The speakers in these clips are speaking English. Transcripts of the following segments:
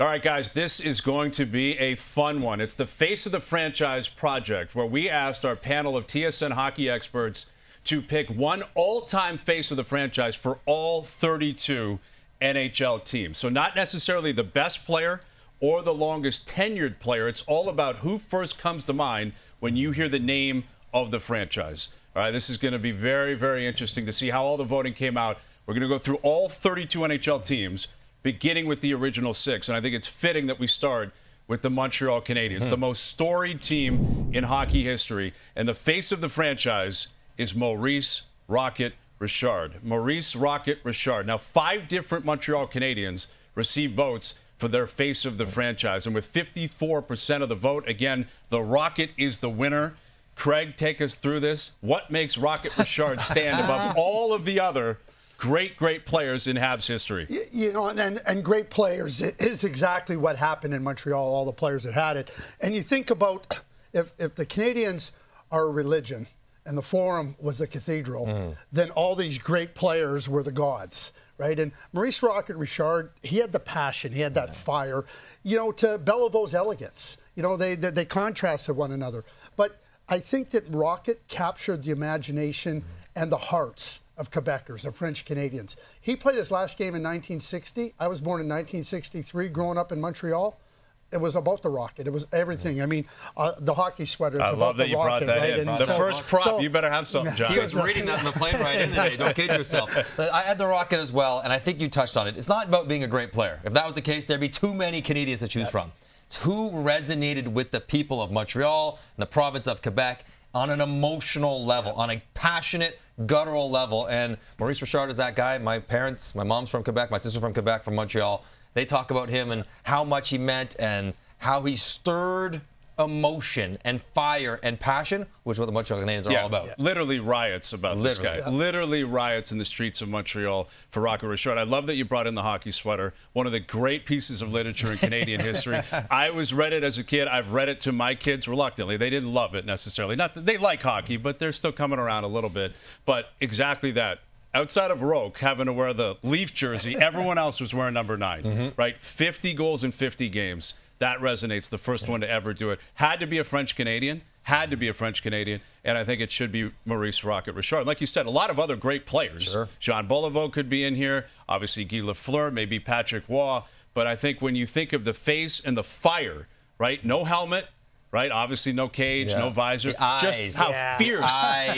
All right, guys, this is going to be a fun one. It's the Face of the Franchise project, where we asked our panel of TSN hockey experts to pick one all-time face of the franchise for all 32 NHL teams. So not necessarily the best player or the longest tenured player. It's all about who first comes to mind when you hear the name of the franchise. All right, this is going to be very, very interesting to see how all the voting came out. We're going to go through all 32 NHL teams, beginning with the original 6. And I think it's fitting that we start with the Montreal Canadiens, the most storied team in hockey history. And the face of the franchise is Maurice "Rocket" Richard. Maurice "Rocket" Richard. Now, 5 different Montreal Canadiens received votes for their face of the franchise. And with 54% of the vote, again, the Rocket is the winner. Craig, take us through this. What makes Rocket Richard stand above all of the other great players in Habs history? You know, and great players is exactly what happened in Montreal, all the players that had it. And you think about if the Canadiens are a religion and the Forum was the cathedral, then all these great players were the gods, right? And Maurice "Rocket" Richard, he had the passion, he had that fire, you know, to Beliveau's elegance. You know, they contrasted one another. But I think that Rocket captured the imagination and the hearts of Quebecers, of French Canadians. He played his last game in 1960. I was born in 1963, growing up in Montreal. It was about the Rocket. It was everything. I mean, the hockey sweater. I love that you brought that in. The first prop, you better have something, John. He was reading that on the plane right in today. Don't kid yourself. But I had the Rocket as well, and I think you touched on it. It's not about being a great player. If that was the case, there'd be too many Canadians to choose from. It's who resonated with the people of Montreal and the province of Quebec on an emotional level, on a passionate, guttural level. And Maurice Richard is that guy. My parents, my mom's from Quebec, my sister's from Quebec, from Montreal. They talk about him and how much he meant and how he stirred emotion and fire and passion, which is what the Montreal Canadiens are all about. Literally riots about this guy. Literally riots in the streets of Montreal for Rocket Richard. I love that you brought in the hockey sweater, one of the great pieces of literature in Canadian history. I was read it as a kid. I've read it to my kids reluctantly. They didn't love it necessarily. Not that they like hockey, but they're still coming around a little bit. But exactly that. Outside of Roque having to wear the Leaf jersey, everyone else was wearing number 9, right? 50 goals in 50 games. That resonates. The first one to ever do it. Had to be a French Canadian. Had to be a French Canadian. And I think it should be Maurice "Rocket" Richard. Like you said, a lot of other great players. Sure. Jean Beliveau could be in here. Obviously, Guy Lafleur, maybe Patrick Waugh. But I think when you think of the face and the fire, right? No helmet. Right? Obviously, no cage, no visor. Just how fierce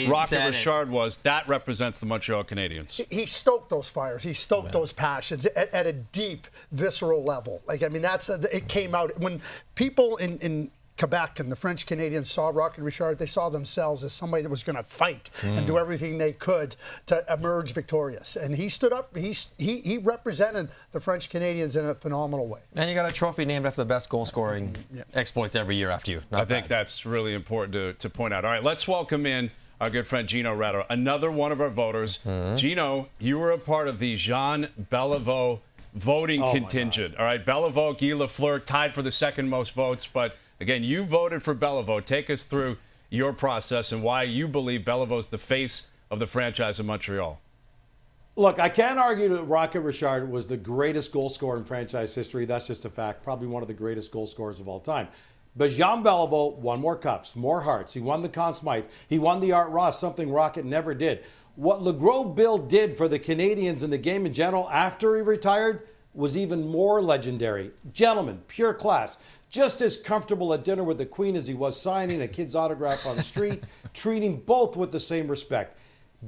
Rocket Richard was, that represents the Montreal Canadiens. He stoked those fires. He stoked those passions at a deep, visceral level. Like, I mean, it came out. When people in Quebec and the French Canadians saw Rocket Richard, they saw themselves as somebody that was going to fight and do everything they could to emerge victorious. And he stood up. He represented the French Canadians in a phenomenal way. And you got a trophy named after the best goal-scoring exploits every year after you. I think that's really important to point out. All right, let's welcome in our good friend Gino Ratto, another one of our voters. Gino, you were a part of the Jean Beliveau voting contingent. All right, Beliveau, Guy Lafleur tied for the second most votes, but again, you voted for Beliveau. Take us through your process and why you believe Belivau's the face of the franchise in Montreal. Look, I can't argue that Rocket Richard was the greatest goal scorer in franchise history. That's just a fact. Probably one of the greatest goal scorers of all time. But Jean Beliveau won more cups, more hearts. He won the Conn Smythe. He won the Art Ross, something Rocket never did. What LeGros Bill did for the Canadiens and the game in general after he retired was even more legendary. Gentlemen, pure class. Just as comfortable at dinner with the Queen as he was signing a kid's autograph on the street, treating both with the same respect.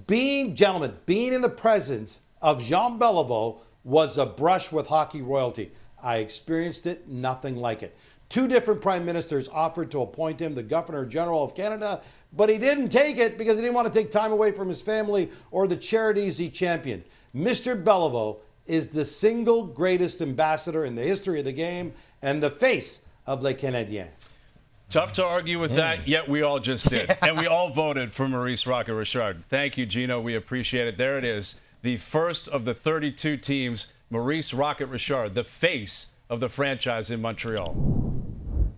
Gentlemen, being in the presence of Jean Beliveau was a brush with hockey royalty. I experienced it, nothing like it. 2 different prime ministers offered to appoint him the Governor General of Canada, but he didn't take it because he didn't want to take time away from his family or the charities he championed. Mr. Beliveau is the single greatest ambassador in the history of the game and the face of Les Canadiens. Tough to argue with that, yet we all just did. And we all voted for Maurice "Rocket" Richard. Thank you, Gino. We appreciate it. There it is. The first of the 32 teams, Maurice "Rocket" Richard, the face of the franchise in Montreal.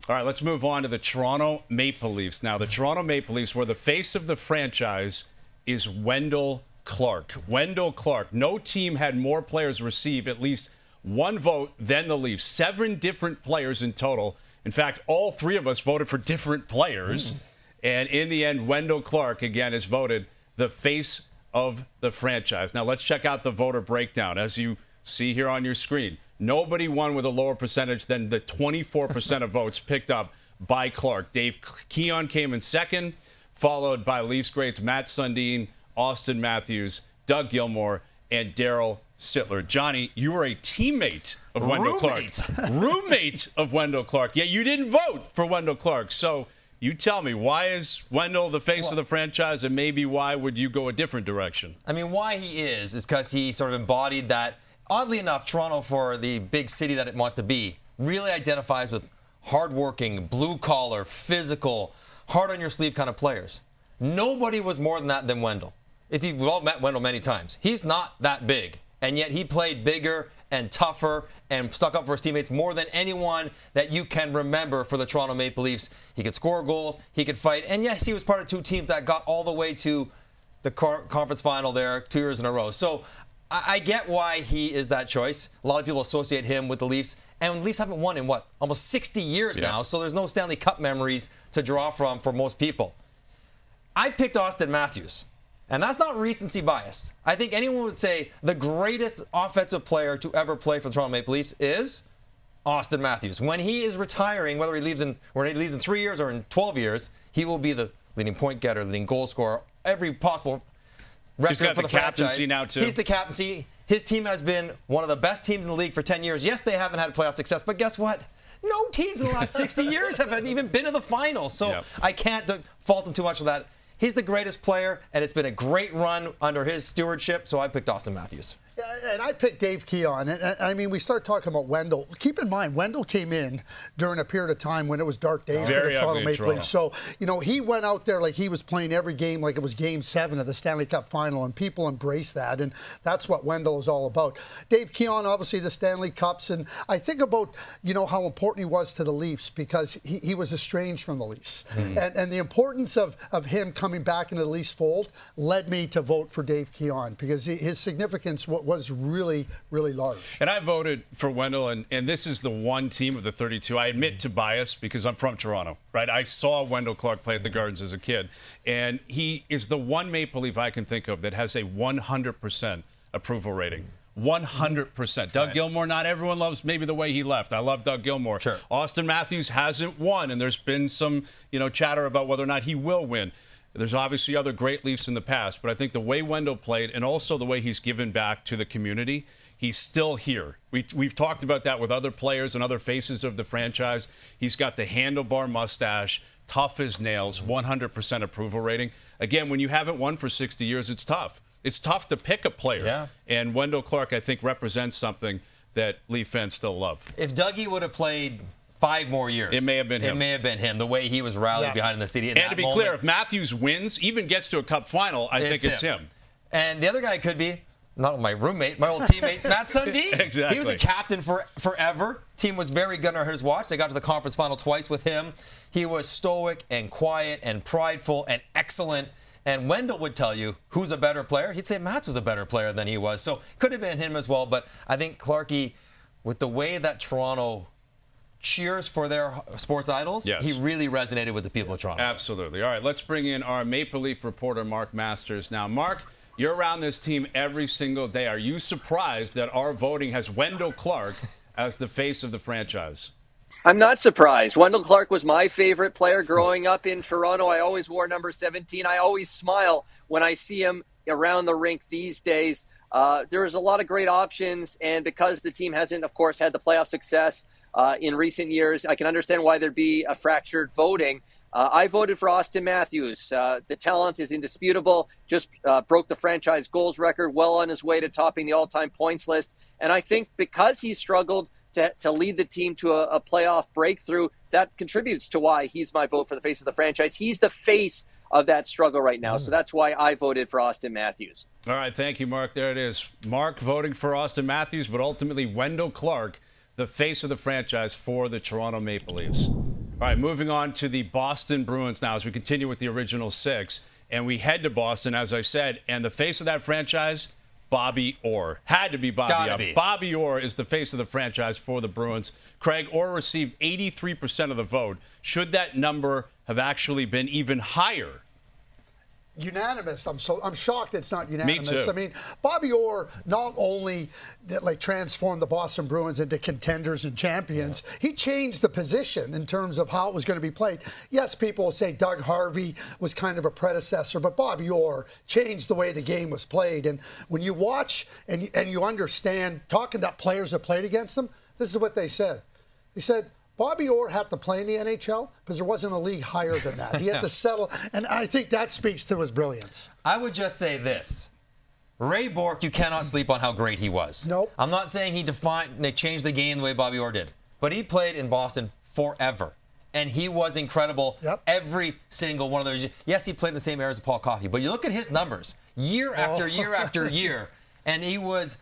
All right, let's move on to the Toronto Maple Leafs. Now, the Toronto Maple Leafs, where the face of the franchise is Wendell Clark. Wendell Clark. No team had more players receive at least one vote, then the Leafs. 7 different players in total. In fact, all 3 of us voted for different players. And in the end, Wendell Clark, again, is voted the face of the franchise. Now, let's check out the voter breakdown. As you see here on your screen, nobody won with a lower percentage than the 24% of votes picked up by Clark. Dave Keon came in second, followed by Leafs greats Matt Sundin, Austin Matthews, Doug Gilmour, and Daryl Sittler. Johnny, you were a teammate of Wendell Clark. Roommate of Wendell Clark. Yet you didn't vote for Wendell Clark. So you tell me, why is Wendell the face of the franchise, and maybe why would you go a different direction? I mean, why he is because he sort of embodied that. Oddly enough, Toronto, for the big city that it wants to be, really identifies with hardworking, blue-collar, physical, hard-on-your-sleeve kind of players. Nobody was more than that than Wendell. We've all met Wendell many times. He's not that big, and yet he played bigger and tougher and stuck up for his teammates more than anyone that you can remember for the Toronto Maple Leafs. He could score goals, he could fight, and yes, he was part of 2 teams that got all the way to the conference final there 2 years in a row. So I get why he is that choice. A lot of people associate him with the Leafs, and the Leafs haven't won in, almost 60 years now, so there's no Stanley Cup memories to draw from for most people. I picked Austin Matthews. And that's not recency bias. I think anyone would say the greatest offensive player to ever play for the Toronto Maple Leafs is Austin Matthews. When he is retiring, whether he leaves in 3 years or in 12 years, he will be the leading point getter, leading goal scorer, every possible record He's got for the the captaincy franchise. now, too. He's the captaincy. His team has been one of the best teams in the league for 10 years. Yes, they haven't had playoff success, but guess what? No teams in the last 60 years have even been to the finals. So I can't fault him too much for that. He's the greatest player, and it's been a great run under his stewardship, so I picked Austin Matthews. And I picked Dave Keon. And I mean, we start talking about Wendell. Keep in mind, Wendell came in during a period of time when it was dark days for the Toronto Maple Leafs. So, he went out there like he was playing every game like it was Game 7 of the Stanley Cup Final, and people embrace that. And that's what Wendell is all about. Dave Keon, obviously the Stanley Cups. And I think about, how important he was to the Leafs because he was estranged from the Leafs. And the importance of him coming back into the Leafs fold led me to vote for Dave Keon because his significance was really, really large. And I voted for Wendell, and this is the one team of the 32. I admit to bias because I'm from Toronto, right? I saw Wendell Clark play at the Gardens as a kid, and he is the one Maple Leaf I can think of that has a 100% approval rating. 100%. Doug Gilmour, not everyone loves maybe the way he left. I love Doug Gilmour. Sure. Austin Matthews hasn't won, and there's been some, chatter about whether or not he will win. There's obviously other great Leafs in the past, but I think the way Wendell played and also the way he's given back to the community, he's still here. We've talked about that with other players and other faces of the franchise. He's got the handlebar mustache, tough as nails, 100% approval rating. Again, when you haven't won for 60 years, it's tough. It's tough to pick a player. Yeah. And Wendell Clark, I think, represents something that Leaf fans still love. If Dougie would have played 5 more years, it may have been him. It may have been him, the way he was rallied behind in the city. And to be clear, if Matthews wins, even gets to a cup final, I think it's him. And the other guy could be, not my roommate, my old teammate, Matt Sundin. Exactly. He was a captain forever. Team was very good under his watch. They got to the conference final twice with him. He was stoic and quiet and prideful and excellent. And Wendell would tell you who's a better player. He'd say Matts was a better player than he was. So could have been him as well. But I think Clarkie, with the way that Toronto cheers for their sports idols, he really resonated with the people of Toronto. Absolutely. All right, let's bring in our Maple Leaf reporter, Mark Masters. Now, Mark, you're around this team every single day. Are you surprised that our voting has Wendell Clark as the face of the franchise? I'm not surprised. Wendell Clark was my favorite player growing up in Toronto. I always wore number 17. I always smile when I see him around the rink these days. There's a lot of great options, and because the team hasn't, of course, had the playoff success in recent years, I can understand why there'd be a fractured voting. I voted for Austin Matthews. The talent is indisputable, just broke the franchise goals record, well on his way to topping the all-time points list. And I think because he struggled to lead the team to a playoff breakthrough, that contributes to why he's my vote for the face of the franchise. He's the face of that struggle right now. So that's why I voted for Austin Matthews. All right, thank you, Mark. There it is. Mark voting for Austin Matthews, but ultimately Wendell Clark, the face of the franchise for the Toronto Maple Leafs. All right, moving on to the Boston Bruins now as we continue with the original 6. And we head to Boston, as I said, and the face of that franchise, Bobby Orr. Had to be Bobby. Gotta be. Bobby Orr is the face of the franchise for the Bruins. Craig, Orr received 83% of the vote. Should that number have actually been even higher? Unanimous. I'm shocked it's not unanimous. Me too. I mean, Bobby Orr not only transformed the Boston Bruins into contenders and champions, he changed the position in terms of how it was going to be played. Yes, people will say Doug Harvey was kind of a predecessor, but Bobby Orr changed the way the game was played. And when you watch and you understand, talking to players that played against him, this is what they said. They said, Bobby Orr had to play in the NHL because there wasn't a league higher than that. He had to settle, and I think that speaks to his brilliance. I would just say this. Ray Bourque, you cannot sleep on how great he was. Nope. I'm not saying he changed the game the way Bobby Orr did, but he played in Boston forever, and he was incredible every single one of those. Yes, he played in the same era as Paul Coffey, but you look at his numbers year after year after year, and he was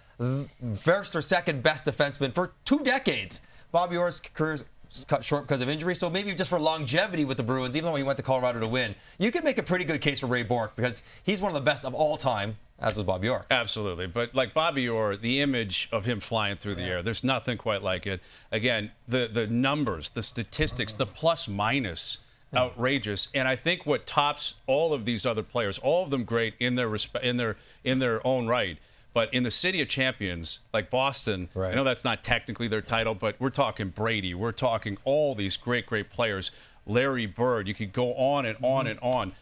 first or second best defenseman for 2 decades. Bobby Orr's career cut short because of injury, so maybe just for longevity with the Bruins, even though he went to Colorado to win, you can make a pretty good case for Ray Bourque because he's one of the best of all time, as was Bobby Orr. Absolutely. But like Bobby Orr, the image of him flying through the air, there's nothing quite like it. Again, the numbers, the statistics, the plus-minus, outrageous. And I think what tops all of these other players, all of them great in their own right, but in the city of champions, like Boston, I know that's not technically their title, but we're talking Brady. We're talking all these great, great players. Larry Bird. You could go on and on and on.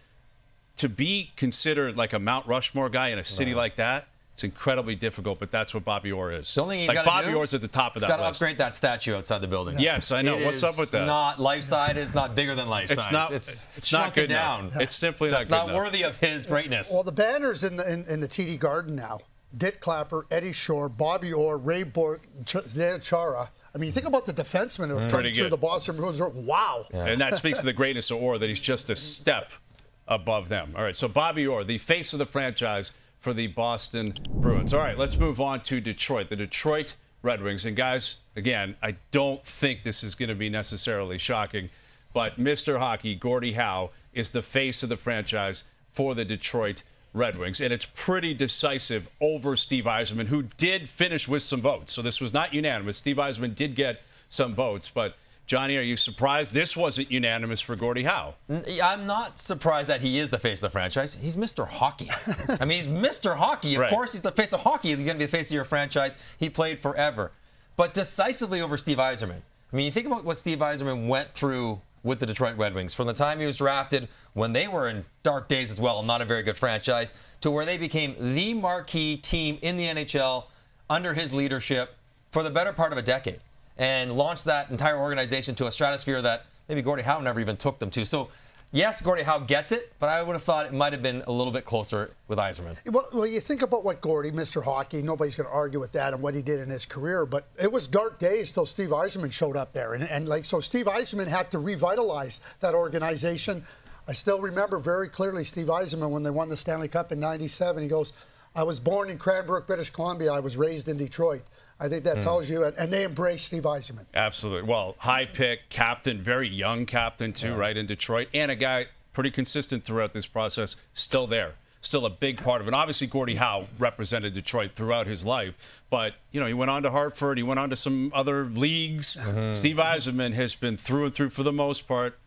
To be considered like a Mount Rushmore guy in a city like that, it's incredibly difficult, but that's what Bobby Orr is. The only thing like Bobby Orr's at the top of that list. He's got to upgrade that statue outside the building. Yes, I know. What's up with that? It's not life-size. It's not bigger than life-size. It's not good down. enough. It's simply That's not good not enough. worthy of his greatness. Well, the banners in the TD Garden now. Dick Clapper, Eddie Shore, Bobby Orr, Ray Bourque, Zdeno Chara. I mean, you think about the defensemen who have come through the Boston Bruins. Wow. Yeah. And that speaks to the greatness of Orr, that he's just a step above them. All right, so Bobby Orr, the face of the franchise for the Boston Bruins. All right, let's move on to Detroit, the Detroit Red Wings. And guys, again, I don't think this is going to be necessarily shocking, but Mr. Hockey, Gordie Howe, is the face of the franchise for the Detroit Red Wings, and it's pretty decisive over Steve Yzerman, who did finish with some votes. So this was not unanimous. Steve Yzerman did get some votes, but Johnny, are you surprised this wasn't unanimous for Gordie Howe? I'm not surprised that he is the face of the franchise. He's Mr. Hockey. I mean, he's Mr. Hockey. Of course, he's the face of hockey. He's going to be the face of your franchise. He played forever. But decisively over Steve Yzerman. I mean, you think about what Steve Yzerman went through with the Detroit Red Wings from the time he was drafted, when they were in dark days as well, not a very good franchise, to where they became the marquee team in the NHL under his leadership for the better part of a decade, and launched that entire organization to a stratosphere that maybe Gordie Howe never even took them to. So, yes, Gordie Howe gets it, but I would have thought it might have been a little bit closer with Yzerman. Well, you think about what Gordie, Mr. Hockey, nobody's going to argue with that and what he did in his career, but it was dark days till Steve Yzerman showed up there. So Steve Yzerman had to revitalize that organization. I still remember very clearly Steve Yzerman when they won the Stanley Cup in '97. He goes, I was born in Cranbrook, British Columbia. I was raised in Detroit. I think that tells you, and they embraced Steve Yzerman. Absolutely. Well, high pick, captain, very young captain too, right, in Detroit, and a guy pretty consistent throughout this process, still there, still a big part of it. And obviously, Gordie Howe represented Detroit throughout his life, but he went on to Hartford, he went on to some other leagues. Steve Yzerman has been through and through for the most part.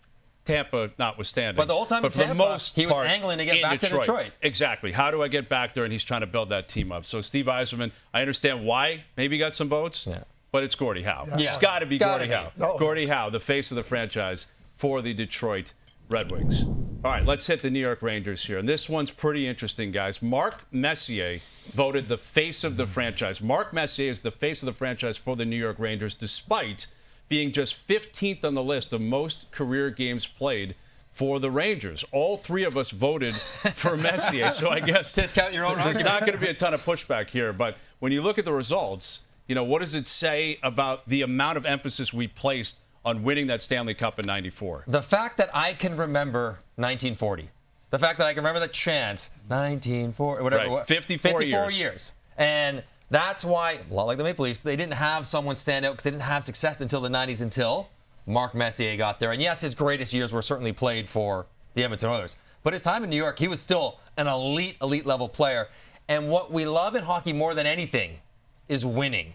Tampa notwithstanding. But the whole time in Tampa, he was angling to get back to Detroit. Exactly. How do I get back there? And he's trying to build that team up. So Steve Yzerman, I understand why maybe he got some votes, but it's Gordie Howe. Yeah. It's got to be Gordie Howe. No. Gordie Howe, the face of the franchise for the Detroit Red Wings. All right, let's hit the New York Rangers here. And this one's pretty interesting, guys. Mark Messier voted the face of the franchise. Mark Messier is the face of the franchise for the New York Rangers, despite being just 15th on the list of most career games played for the Rangers. All three of us voted for Messier, so I guess discount your own there's argument. not going to be a ton of pushback here. But when you look at the results, what does it say about the amount of emphasis we placed on winning that Stanley Cup in '94? The fact that I can remember 1940, the fact that I can remember the chance 1940, whatever, Right. 54 years, and that's why, a lot like the Maple Leafs, they didn't have someone stand out because they didn't have success until the 90s, until Mark Messier got there. And yes, his greatest years were certainly played for the Edmonton Oilers. But his time in New York, he was still an elite level player. And what we love in hockey more than anything is winning.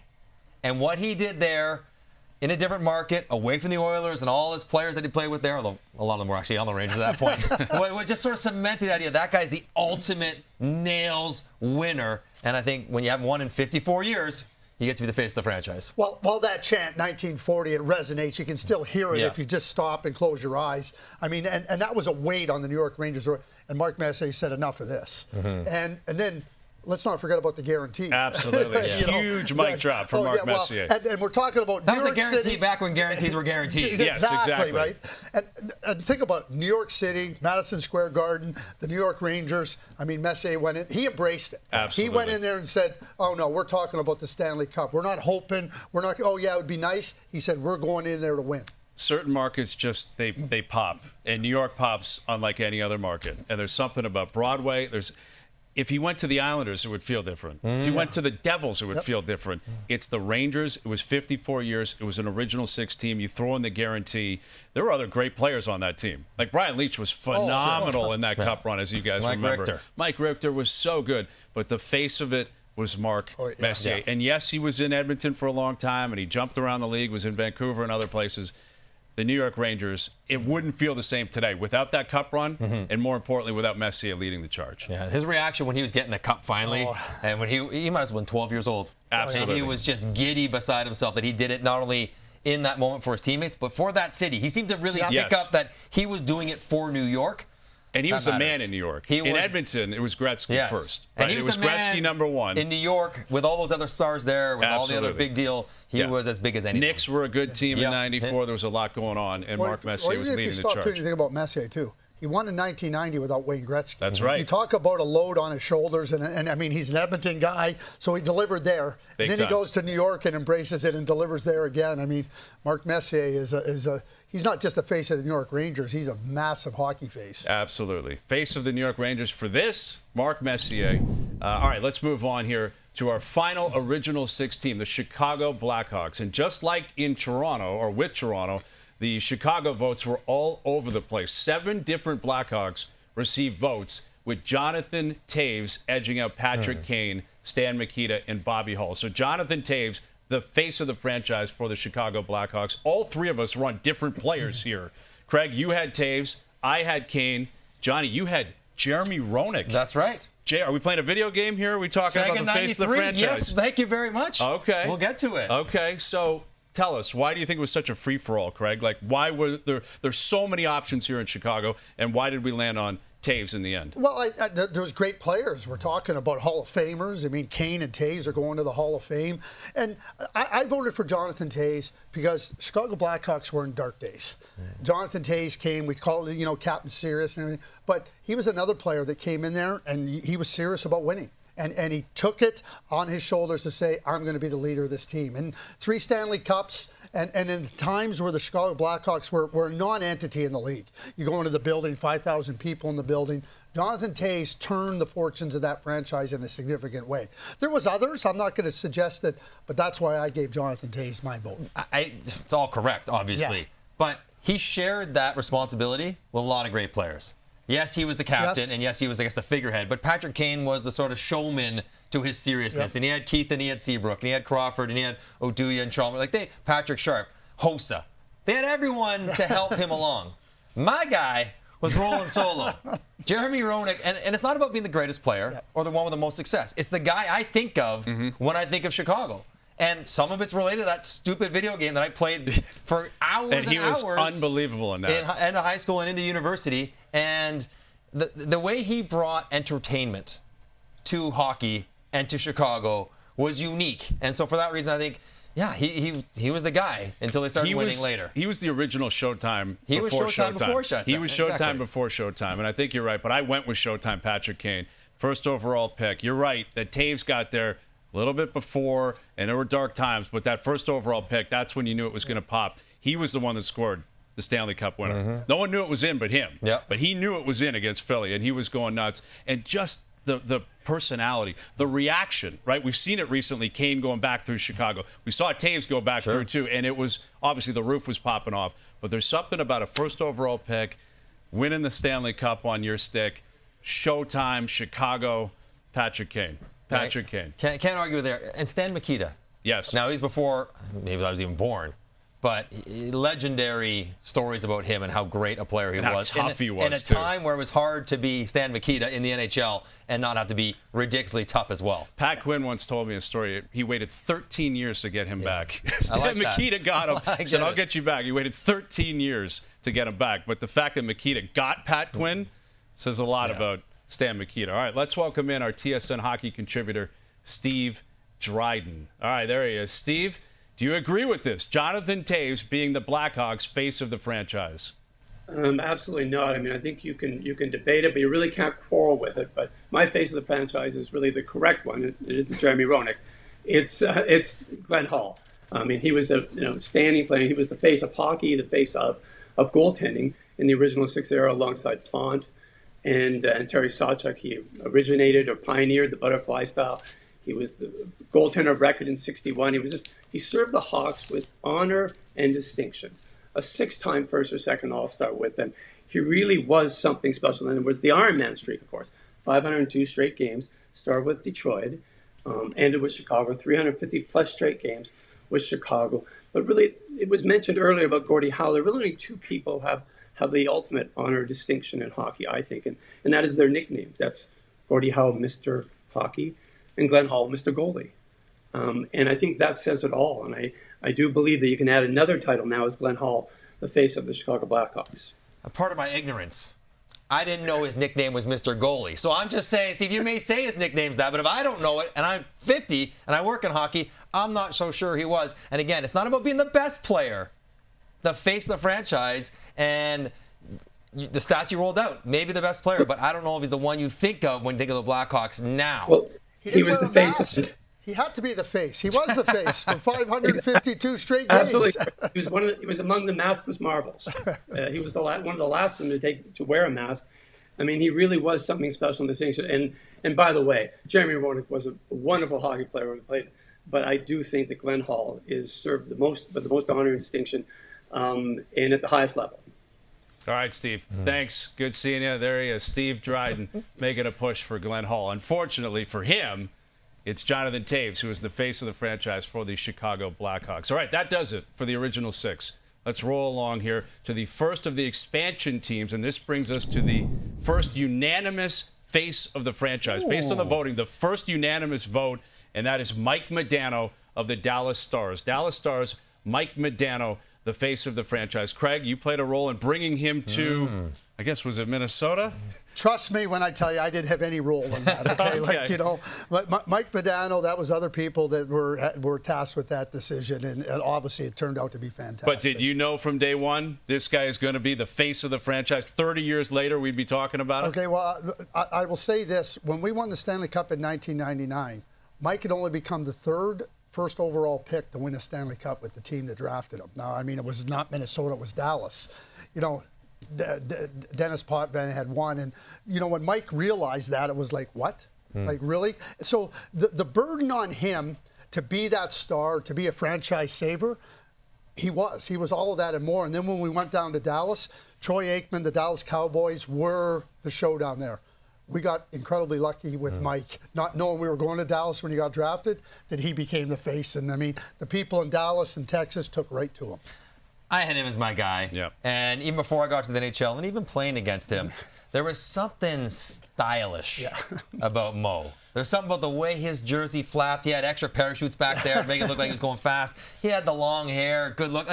And what he did there in a different market, away from the Oilers and all his players that he played with there, although a lot of them were actually on the Rangers at that point, was just sort of cemented the idea that guy's the ultimate nails winner. And I think when you haven't won in 54 years, you get to be the face of the franchise. Well, that chant, 1940, it resonates. You can still hear it if you just stop and close your eyes. I mean, and that was a weight on the New York Rangers. And Mark Messier said, enough of this. And then let's not forget about the guarantee. Absolutely. Huge mic drop from Mark Messier. And we're talking about New York That was a guarantee City. back when guarantees were guaranteed. Yes, exactly. Right? And think about New York City, Madison Square Garden, the New York Rangers. I mean, Messier went in. He embraced it. Absolutely. He went in there and said, oh, no, we're talking about the Stanley Cup. We're not hoping. We're not, oh, yeah, it would be nice. He said, we're going in there to win. Certain markets just they pop, and New York pops unlike any other market. And there's something about Broadway. If he went to the Islanders, it would feel different. If he went to the Devils, it would feel different. It's the Rangers. It was 54 years. It was an original six team. You throw in the guarantee. There were other great players on that team. Like Brian Leetch was phenomenal in that Cup run, as you guys remember. Richter. Mike Richter was so good, but the face of it was Mark Messier. Yeah. And yes, he was in Edmonton for a long time, and he jumped around the league, was in Vancouver and other places. The New York Rangers, it wouldn't feel the same today without that Cup run, and more importantly, without Messier leading the charge. Yeah, his reaction when he was getting the Cup finally, and when he might have been 12 years old. Absolutely. And he was just giddy beside himself that he did it not only in that moment for his teammates, but for that city. He seemed to really pick up that he was doing it for New York. And he was the man in New York. In Edmonton, it was Gretzky first. Right? And it was Gretzky number one. In New York, with all those other stars there, with all the other big deal, he was as big as anything. Knicks were a good team in '94. There was a lot going on, and Mark Messier was leading the charge. You think about Messier, too. He won in 1990 without Wayne Gretzky. That's right. You talk about a load on his shoulders, and I mean, he's an Edmonton guy, so he delivered there. Big and then time. he goes to New York and embraces it and delivers there again. I mean, Mark Messier he's not just the face of the New York Rangers, he's a massive hockey face. Absolutely. Face of the New York Rangers for this, Mark Messier. All right, let's move on here to our final original six team, the Chicago Blackhawks. And just like in Toronto, or with Toronto, the Chicago votes were all over the place. 7 different Blackhawks received votes, with Jonathan Toews edging out Patrick Kane, Stan Mikita, and Bobby Hull. So Jonathan Toews, the face of the franchise for the Chicago Blackhawks. All three of us were on different players here. Craig, you had Toews. I had Kane. Johnny, you had Jeremy Roenick. That's right. Jay, are we playing a video game here? Are we talking about the face of the franchise? Yes, thank you very much. Okay. We'll get to it. Okay, so tell us, why do you think it was such a free-for-all, Craig? Like, why were there's so many options here in Chicago, and why did we land on Toews in the end? Well, there was great players. We're talking about Hall of Famers. I mean, Kane and Toews are going to the Hall of Fame. And I voted for Jonathan Toews because Chicago Blackhawks were in dark days. Jonathan Toews came, we called it, Captain Serious and everything. But he was another player that came in there, and he was serious about winning. And he took it on his shoulders to say, I'm going to be the leader of this team. And 3 Stanley Cups, and in times where the Chicago Blackhawks were a non-entity in the league. You go into the building, 5,000 people in the building. Jonathan Toews turned the fortunes of that franchise in a significant way. There was others. I'm not going to suggest that, but that's why I gave Jonathan Toews my vote. It's all correct, obviously. Yeah. But he shared that responsibility with a lot of great players. Yes, he was the captain, and yes, he was, I guess, the figurehead. But Patrick Kane was the sort of showman to his seriousness. And he had Keith, and he had Seabrook, and he had Crawford, and he had Oduya and Chalmers. Patrick Sharp, Hossa. They had everyone to help him along. My guy was rolling solo. Jeremy Roenick, and it's not about being the greatest player or the one with the most success. It's the guy I think of when I think of Chicago. And some of it's related to that stupid video game that I played for hours and hours. And he was unbelievable in that. In high school and into university. And the way he brought entertainment to hockey and to Chicago was unique. And so for that reason, I think, he was the guy until they started winning later. He was the original Showtime He before was Showtime before Showtime. He was Showtime before Showtime. And I think you're right. But I went with Showtime Patrick Kane. First overall pick. You're right that Toews got there a little bit before, and there were dark times, but that first overall pick, that's when you knew it was going to pop. He was the one that scored the Stanley Cup winner. No one knew it was in but him. But he knew it was in against Philly, and he was going nuts. And just the personality, the reaction, right? We've seen it recently, Kane going back through Chicago. We saw Toews go back through, too, and it was, obviously, the roof was popping off. But there's something about a first overall pick, winning the Stanley Cup on your stick, Showtime, Chicago. Patrick Kane. Patrick Kane. Can't argue there. And Stan Mikita. Yes. Now, he's before, maybe I was even born, but legendary stories about him and how great a player he and was. How tough he was, in a time where it was hard to be Stan Mikita in the NHL and not have to be ridiculously tough as well. Pat Quinn once told me a story. He waited 13 years to get him back. Stan like Mikita got him. He said, I'll get you back. He waited 13 years to get him back. But the fact that Mikita got Pat Quinn says a lot about Stan Mikita. All right, let's welcome in our TSN hockey contributor, Steve Dryden. All right, there he is. Steve, do you agree with this? Jonathan Toews being the Blackhawks' face of the franchise. Absolutely not. I mean, I think you can debate it, but you really can't quarrel with it. But my face of the franchise is really the correct one. It isn't Jeremy Roenick. It's Glenn Hall. I mean, he was a standing player. He was the face of hockey, the face of goaltending in the original six era alongside Plant and Terry Sawchuk. He originated or pioneered the butterfly style. He was the goaltender of record in '61. He served the Hawks with honor and distinction. A 6-time first or second All-Star with them. He really was something special. And it was the Iron Man streak, of course. 502 straight games. Started with Detroit, ended with Chicago. 350-plus straight games with Chicago. But really, it was mentioned earlier about Gordie Howe. There are really only two people who have the ultimate honor distinction in hockey, I think. And that is their nicknames. That's Gordie Howe, Mr. Hockey, and Glenn Hall, Mr. Goalie. And I think that says it all. And I do believe that you can add another title now as Glenn Hall, the face of the Chicago Blackhawks. A part of my ignorance, I didn't know his nickname was Mr. Goalie. So I'm just saying, Steve, you may say his nickname's that, but if I don't know it and I'm 50 and I work in hockey, I'm not so sure he was. And again, it's not about being the best player, the face of the franchise, and the stats you rolled out, maybe the best player, but I don't know if he's the one you think of when you think of the Blackhawks now. Well, he was the face of. He had to be the face. He was the face for 552 straight games. Absolutely, he was among the maskless marbles. He was one of the last of them to wear a mask. I mean, he really was something special in distinction. And by the way, Jeremy Roenick was a wonderful hockey player when he played. But I do think that Glenn Hall is served the most honor and distinction, and at the highest level. All right, Steve. Thanks. Good seeing you. There he is, Steve Dryden, making a push for Glenn Hall. Unfortunately for him, it's Jonathan Toews, who is the face of the franchise for the Chicago Blackhawks. All right, that does it for the original six. Let's roll along here to the first of the expansion teams, and this brings us to the first unanimous face of the franchise. Based on the voting, the first unanimous vote, and that is Mike Modano of the Dallas Stars. Dallas Stars, Mike Modano, the face of the franchise. Craig, you played a role in bringing him to, I guess, was it Minnesota? Trust me when I tell you I didn't have any role in that, okay? Okay. But Mike Modano, that was other people that were tasked with that decision, and obviously it turned out to be fantastic. But did you know from day one this guy is going to be the face of the franchise? 30 years later, we'd be talking about it? Okay, well, I will say this. When we won the Stanley Cup in 1999, Mike had only become the first overall pick to win a Stanley Cup with the team that drafted him. Now, I mean, it was not Minnesota, it was Dallas. Dennis Potvin had won, and when Mike realized that, it was like, what? Like, really? So the burden on him to be that star, to be a franchise saver, he was all of that and more. And then when we went down to Dallas, Troy Aikman, the Dallas Cowboys were the show down there. We got incredibly lucky with Mike, not knowing we were going to Dallas when he got drafted, that he became the face. And I mean, the people in Dallas and Texas took right to him. I had him as my guy. Yep. And even before I got to the NHL and even playing against him, there was something stylish about Mo. There's something about the way his jersey flapped. He had extra parachutes back there to make it look like he was going fast. He had the long hair, good look.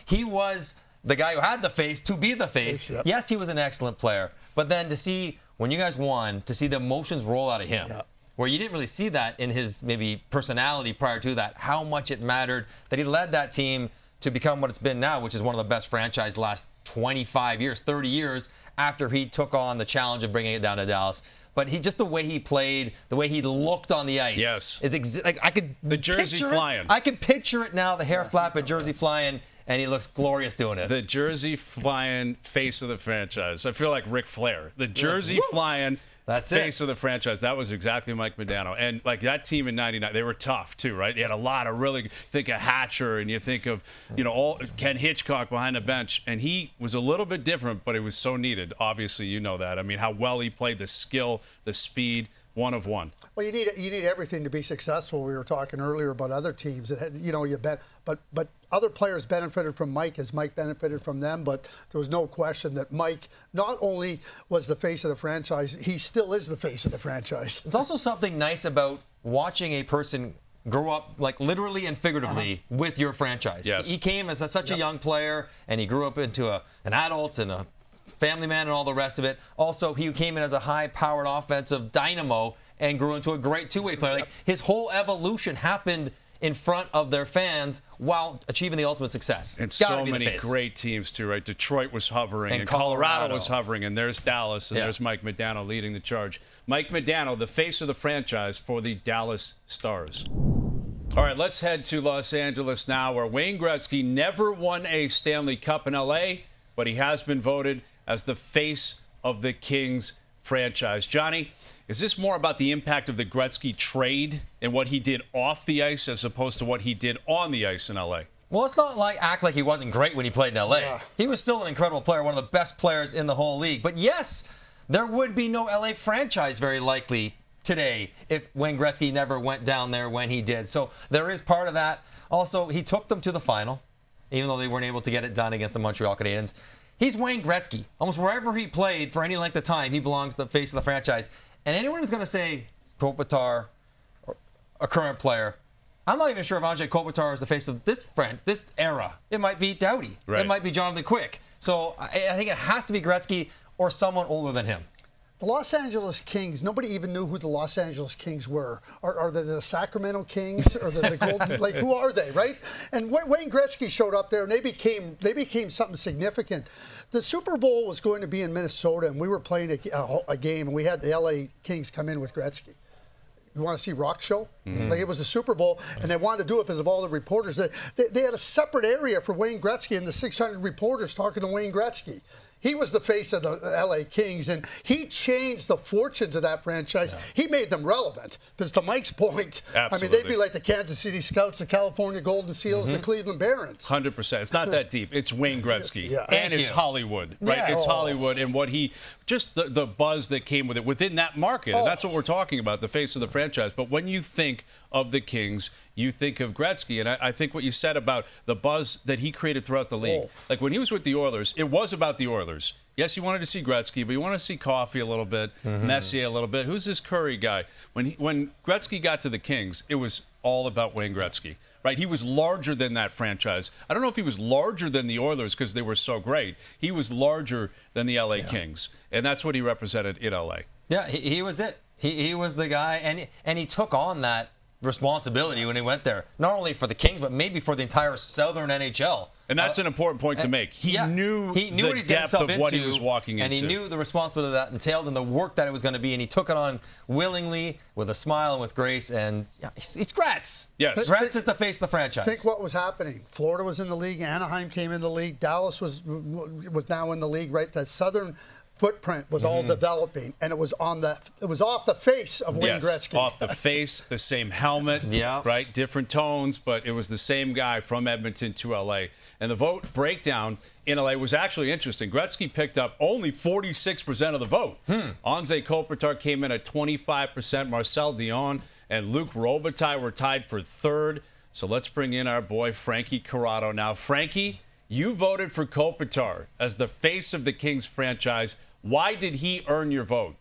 He was the guy who had the face to be the face. Yep. Yes, he was an excellent player. But then to see, when you guys won, to see the emotions roll out of him, where you didn't really see that in his maybe personality prior to that, how much it mattered that he led that team to become what it's been now, which is one of the best franchises last 25 years, 30 years after he took on the challenge of bringing it down to Dallas. But the way he played, the way he looked on the ice, is I could the jersey flying. I can picture it now, the hair flapping, jersey flying, and he looks glorious doing it. The jersey flying face of the franchise. I feel like Ric Flair. The jersey flying. That's face of the franchise. That was exactly Mike Modano. And like that team in '99, they were tough too, right? They had a lot of really, think of Hatcher and you think of, all Ken Hitchcock behind the bench. And he was a little bit different, but it was so needed. Obviously, you know that. I mean, how well he played, the skill, the speed. one of one. Well, you need everything to be successful. We were talking earlier about other teams that had, you bet, but other players benefited from Mike as Mike benefited from them. But there was no question that Mike not only was the face of the franchise, he still is the face of the franchise. It's also something nice about watching a person grow up, like literally and figuratively, with your franchise. Yes. He came as such a young player, and he grew up into an adult and a family man and all the rest of it. Also, he came in as a high-powered offensive dynamo and grew into a great two-way player. Like, his whole evolution happened in front of their fans while achieving the ultimate success. And so many great teams, too, right? Detroit was hovering, and Colorado was hovering, and there's Dallas, and there's Mike Modano leading the charge. Mike Modano, the face of the franchise for the Dallas Stars. All right, let's head to Los Angeles now, where Wayne Gretzky never won a Stanley Cup in L.A., but he has been voted as the face of the Kings franchise. Johnny, is this more about the impact of the Gretzky trade and what he did off the ice as opposed to what he did on the ice in L.A.? Well, it's not like act like he wasn't great when he played in L.A. Yeah. He was still an incredible player, one of the best players in the whole league. But yes, there would be no L.A. franchise very likely today if Wayne Gretzky never went down there when he did. So there is part of that. Also, he took them to the final, even though they weren't able to get it done against the Montreal Canadiens. He's Wayne Gretzky. Almost wherever he played for any length of time, he belongs to the face of the franchise. And anyone who's going to say Kopitar, a current player, I'm not even sure if Anze Kopitar is the face of this era. It might be Doughty. Right. It might be Jonathan Quick. So I think it has to be Gretzky or someone older than him. The Los Angeles Kings, nobody even knew who the Los Angeles Kings were. Are they the Sacramento Kings or the Golden? Like, who are they, right? And Wayne Gretzky showed up there, and they became something significant. The Super Bowl was going to be in Minnesota, and we were playing a game, and we had the LA Kings come in with Gretzky. You want to see Rock Show? Mm-hmm. Like, it was a Super Bowl, and they wanted to do it because of all the reporters. They had a separate area for Wayne Gretzky, and the 600 reporters talking to Wayne Gretzky. He was the face of the L.A. Kings, and he changed the fortunes of that franchise. Yeah. He made them relevant. Because to Mike's point, I mean, they'd be like the Kansas City Scouts, the California Golden Seals, the Cleveland Barons. 100%. It's not that deep. It's Wayne Gretzky. And it's Hollywood, right? Yeah. It's Hollywood and what he, just the buzz that came with it within that market. And that's what we're talking about, the face of the franchise. But when you think of the Kings, you think of Gretzky. And I think what you said about the buzz that he created throughout the league. Like when he was with the Oilers, it was about the Oilers. Yes, you wanted to see Gretzky, but you want to see Coffey a little bit, Messier a little bit. Who's this Curry guy? When Gretzky got to the Kings, it was all about Wayne Gretzky, right? He was larger than that franchise. I don't know if he was larger than the Oilers because they were so great. He was larger than the L.A. Kings, and that's what he represented in L.A. Yeah, he was it. He was the guy, and he took on that responsibility when he went there, not only for the Kings, but maybe for the entire Southern NHL. And that's an important point to make. He knew what the depth of what he was walking into. And he knew the responsibility that entailed and the work that it was going to be, and he took it on willingly, with a smile and with grace, and it's Gratz. Yes. Gratz is the face of the franchise. Think what was happening. Florida was in the league. Anaheim came in the league. Dallas was now in the league, right? That Southern footprint was all developing, and it was off the face of Wayne Gretzky. Off the face, the same helmet, right? Different tones, but it was the same guy from Edmonton to L.A. And the vote breakdown in L.A. was actually interesting. Gretzky picked up only 46% of the vote. Anze Kopitar came in at 25%. Marcel Dion and Luc Robitaille were tied for third. So let's bring in our boy Frankie Corrado now. Frankie, you voted for Kopitar as the face of the Kings franchise. Why did he earn your vote?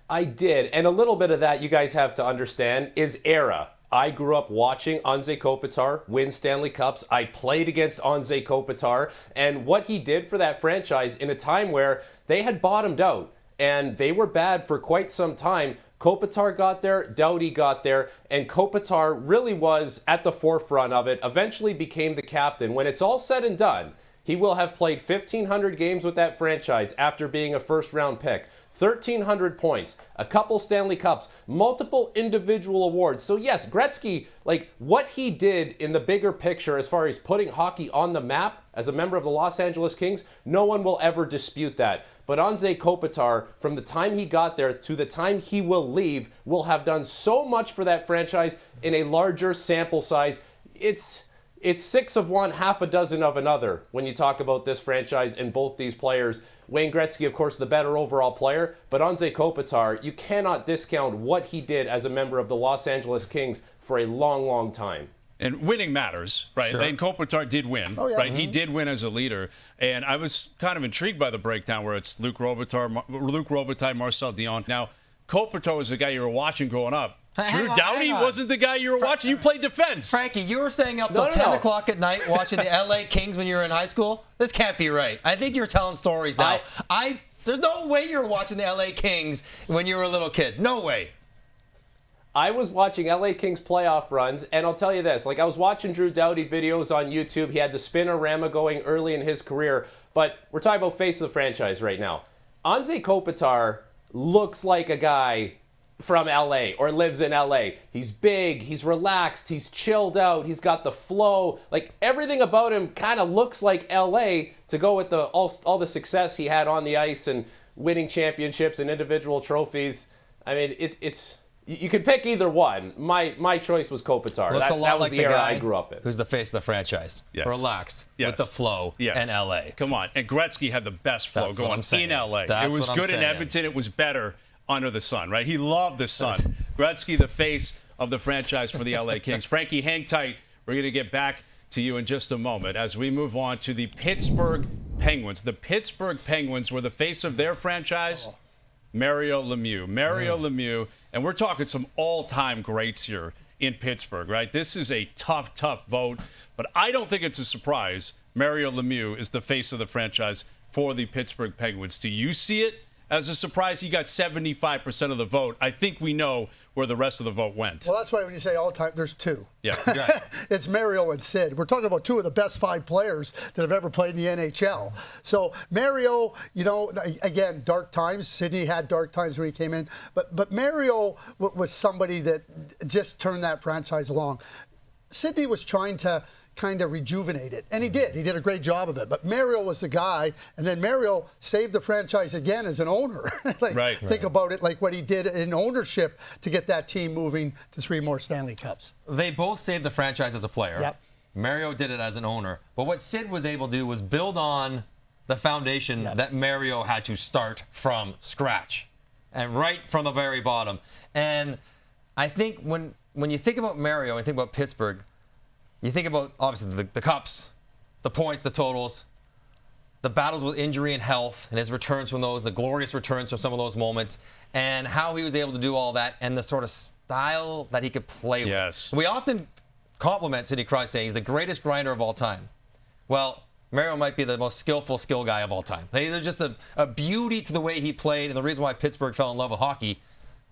I did. And a little bit of that, you guys have to understand, is era. I grew up watching Anze Kopitar win Stanley Cups. I played against Anze Kopitar. And what he did for that franchise in a time where they had bottomed out and they were bad for quite some time, Kopitar got there, Doughty got there, and Kopitar really was at the forefront of it, eventually became the captain. When it's all said and done, he will have played 1,500 games with that franchise after being a first-round pick, 1,300 points, a couple Stanley Cups, multiple individual awards. So yes, Gretzky, like what he did in the bigger picture as far as putting hockey on the map as a member of the Los Angeles Kings, no one will ever dispute that. But Anze Kopitar, from the time he got there to the time he will leave, will have done so much for that franchise in a larger sample size. it's 6 of one, half a dozen of another when you talk about this franchise and both these players. Wayne Gretzky, of course, the better overall player, but Anze Kopitar, you cannot discount what he did as a member of the Los Angeles Kings for a long, long time. And winning matters, right? Sure. And Kopitar did win, right? He did win as a leader. And I was kind of intrigued by the breakdown where it's Luc Robitaille, Marcel Dion. Now, Kopitar was the guy you were watching growing up. Drew Doughty wasn't the guy you were watching. You played defense. Frankie, you were staying up till 10 o'clock at night watching the LA Kings when you were in high school? This can't be right. I think you're telling stories now. There's no way you were watching the LA Kings when you were a little kid. No way. I was watching LA Kings playoff runs, and I'll tell you this. I was watching Drew Doughty videos on YouTube. He had the Spinorama going early in his career, but we're talking about face of the franchise right now. Anze Kopitar looks like a guy from LA or lives in LA. He's big, he's relaxed, he's chilled out, he's got the flow. Everything about him kind of looks like LA to go with all the success he had on the ice and winning championships and individual trophies. I mean, it's you could pick either one. My choice was Kopitar. Looks a lot that was like the the era guy I grew up in. who's the face of the franchise. Yes. Relax Yes. with the flow Yes. in LA. Come on. And Gretzky had the best flow That's what going I'm saying. in LA. That's it was what I'm good in saying. Edmonton. It was better under the sun, right? He loved the sun. Gretzky, the face of the franchise for the LA Kings. Frankie, hang tight. We're going to get back to you in just a moment as we move on to the Pittsburgh Penguins. The Pittsburgh Penguins were the face of their franchise. Mario Lemieux. Lemieux. And we're talking some all-time greats here in Pittsburgh, right? This is a tough, tough vote. But I don't think it's a surprise Mario Lemieux is the face of the franchise for the Pittsburgh Penguins. Do you see it as a surprise? He got 75% of the vote. I think we know where the rest of the vote went. Well, that's why when you say all time, there's two. Yeah. Right. It's Mario and Sid. We're talking about two of the best 5 players that have ever played in the NHL. So Mario, again, dark times. Sidney had dark times when he came in. But Mario was somebody that just turned that franchise along. Sidney was trying to kind of rejuvenate it, and he did. He did a great job of it. But Mario was the guy, and then Mario saved the franchise again as an owner. Think about it, like what he did in ownership to get that team moving to 3 more Stanley Cups. They both saved the franchise as a player. Yep. Mario did it as an owner. But what Sid was able to do was build on the foundation that Mario had to start from scratch and right from the very bottom. And I think when you think about Mario and think about Pittsburgh, you think about, obviously, the cups, the points, the totals, the battles with injury and health, and his returns from those, the glorious returns from some of those moments, and how he was able to do all that, and the sort of style that he could play with. We often compliment Sidney Crosby saying he's the greatest grinder of all time. Well, Mario might be the most skillful skill guy of all time. There's just a beauty to the way he played, and the reason why Pittsburgh fell in love with hockey,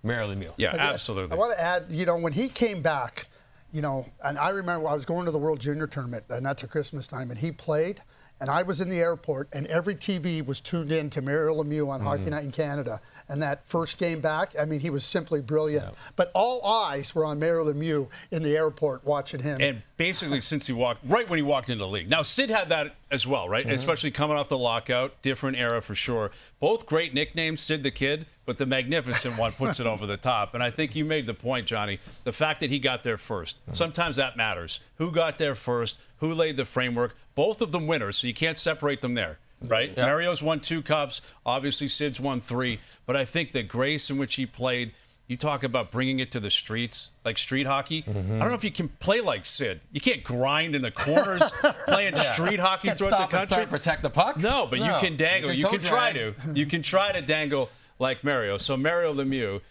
Mario Lemieux. Yeah, absolutely. I want to add, when he came back, and I remember I was going to the World Junior Tournament, and that's at Christmas time, and he played, and I was in the airport, and every TV was tuned in to Mario Lemieux on Hockey Night in Canada. And that first game back, I mean, he was simply brilliant. Yeah. But all eyes were on Mario Lemieux in the airport watching him. And basically since right when he walked into the league. Now, Sid had that as well, right? Especially coming off the lockout, different era for sure. Both great nicknames, Sid the Kid, but the magnificent one puts it over the top. And I think you made the point, Johnny, the fact that he got there first. Sometimes that matters. Who got there first? Who laid the framework? Both of them winners, so you can't separate them there. Right? Yeah. Mario's won 2 cups. Obviously, Sid's won 3. But I think the grace in which he played, you talk about bringing it to the streets, like street hockey. I don't know if you can play like Sid. You can't grind in the corners playing street hockey throughout the country. Protect the puck? No, but you can dangle. You can try to. You can try to dangle like Mario. So Mario Lemieux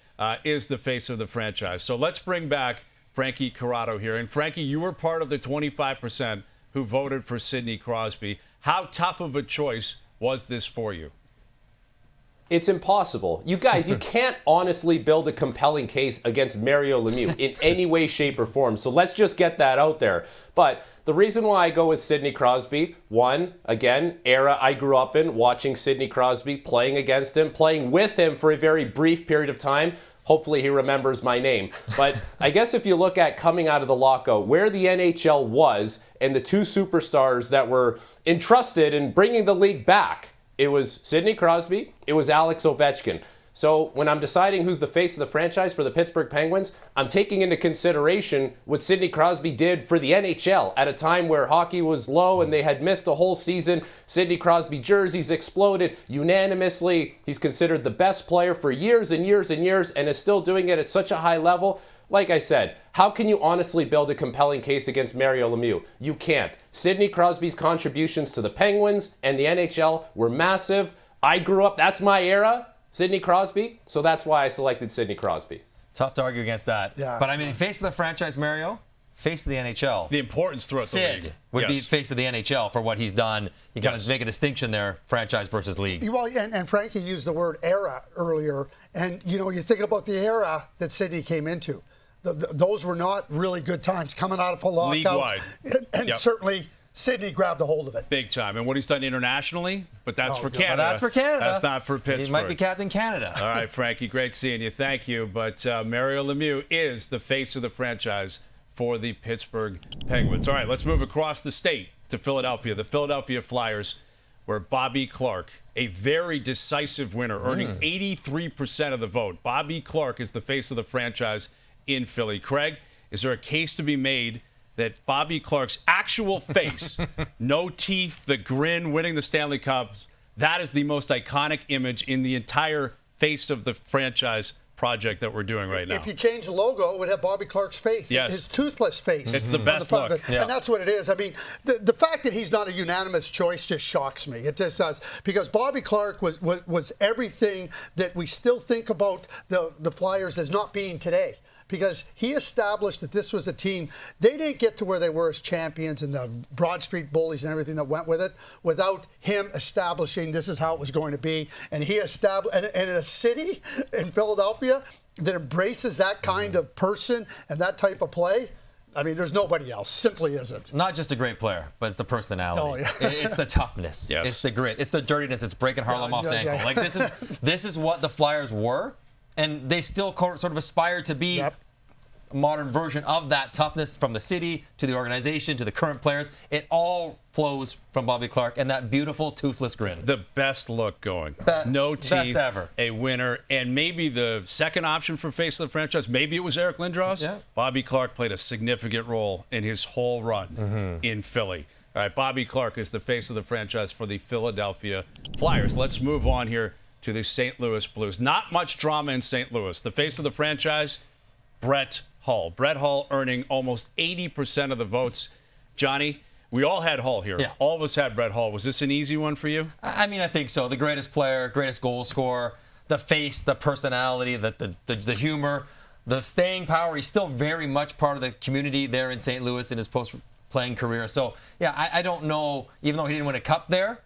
is the face of the franchise. So let's bring back Frankie Corrado here. And Frankie, you were part of the 25% who voted for Sidney Crosby. How tough of a choice was this for you? It's impossible. You guys, you can't honestly build a compelling case against Mario Lemieux in any way, shape, or form. So let's just get that out there. But the reason why I go with Sidney Crosby, one, again, era I grew up in, watching Sidney Crosby, playing against him, playing with him for a very brief period of time. Hopefully he remembers my name. But I guess if you look at coming out of the lockout, where the NHL was and the 2 superstars that were entrusted in bringing the league back, it was Sidney Crosby, it was Alex Ovechkin. So when I'm deciding who's the face of the franchise for the Pittsburgh Penguins, I'm taking into consideration what Sidney Crosby did for the NHL at a time where hockey was low and they had missed a whole season. Sidney Crosby jerseys exploded unanimously. He's considered the best player for years and years and years and is still doing it at such a high level. Like I said, how can you honestly build a compelling case against Mario Lemieux? You can't. Sidney Crosby's contributions to the Penguins and the NHL were massive. I grew up, that's my era, Sidney Crosby, so that's why I selected Sidney Crosby. Tough to argue against that. Yeah. But I mean, face of the franchise, Mario, face of the NHL. The importance throughout the league. Sid would be face of the NHL for what he's done. You kind of make a distinction there, franchise versus league. Well, and Frankie used the word era earlier, and you think about the era that Sidney came into. Those were not really good times coming out of a lockout. League-wide. And certainly Sidney grabbed a hold of it. Big time. And what he's done internationally, but that's for Canada. That's for Canada. That's not for Pittsburgh. He might be Captain Canada. All right, Frankie, great seeing you. Thank you. But Mario Lemieux is the face of the franchise for the Pittsburgh Penguins. All right, let's move across the state to Philadelphia. The Philadelphia Flyers, where Bobby Clarke, a very decisive winner, earning 83% of the vote. Bobby Clarke is the face of the franchise in Philly. Craig, is there a case to be made that Bobby Clarke's actual face, no teeth, the grin, winning the Stanley Cups, that is the most iconic image in the entire face of the franchise project that we're doing right now? If you change the logo, it would have Bobby Clarke's face, his toothless face. It's the best look. Yeah. And that's what it is. I mean, the fact that he's not a unanimous choice just shocks me. It just does. Because Bobby Clarke was everything that we still think about the Flyers as not being today. Because he established that this was a team, they didn't get to where they were as champions and the Broad Street Bullies and everything that went with it without him establishing this is how it was going to be. And he established, and in a city in Philadelphia that embraces that kind of person and that type of play, I mean, there's nobody else. Simply isn't. Not just a great player, but it's the personality. Oh, yeah. It's the toughness. Yes. It's the grit. It's the dirtiness. It's breaking Harlem off's ankle. Like this is what the Flyers were. And they still sort of aspire to be a modern version of that toughness, from the city to the organization to the current players. It all flows from Bobby Clarke and that beautiful toothless grin. The best look going. No teeth. Best ever. A winner. And maybe the second option for face of the franchise, maybe it was Eric Lindros. Yeah. Bobby Clarke played a significant role in his whole run in Philly. All right, Bobby Clarke is the face of the franchise for the Philadelphia Flyers. Let's move on here to the St. Louis Blues. Not much drama in St. Louis. The face of the franchise, Brett Hull. Brett Hull earning almost 80% of the votes. Johnny, we all had Hull here. Yeah. All of us had Brett Hull. Was this an easy one for you? I mean, I think so. The greatest player, greatest goal scorer, the face, the personality, the humor, the staying power. He's still very much part of the community there in St. Louis in his post-playing career. So, yeah, I don't know. Even though he didn't win a cup there,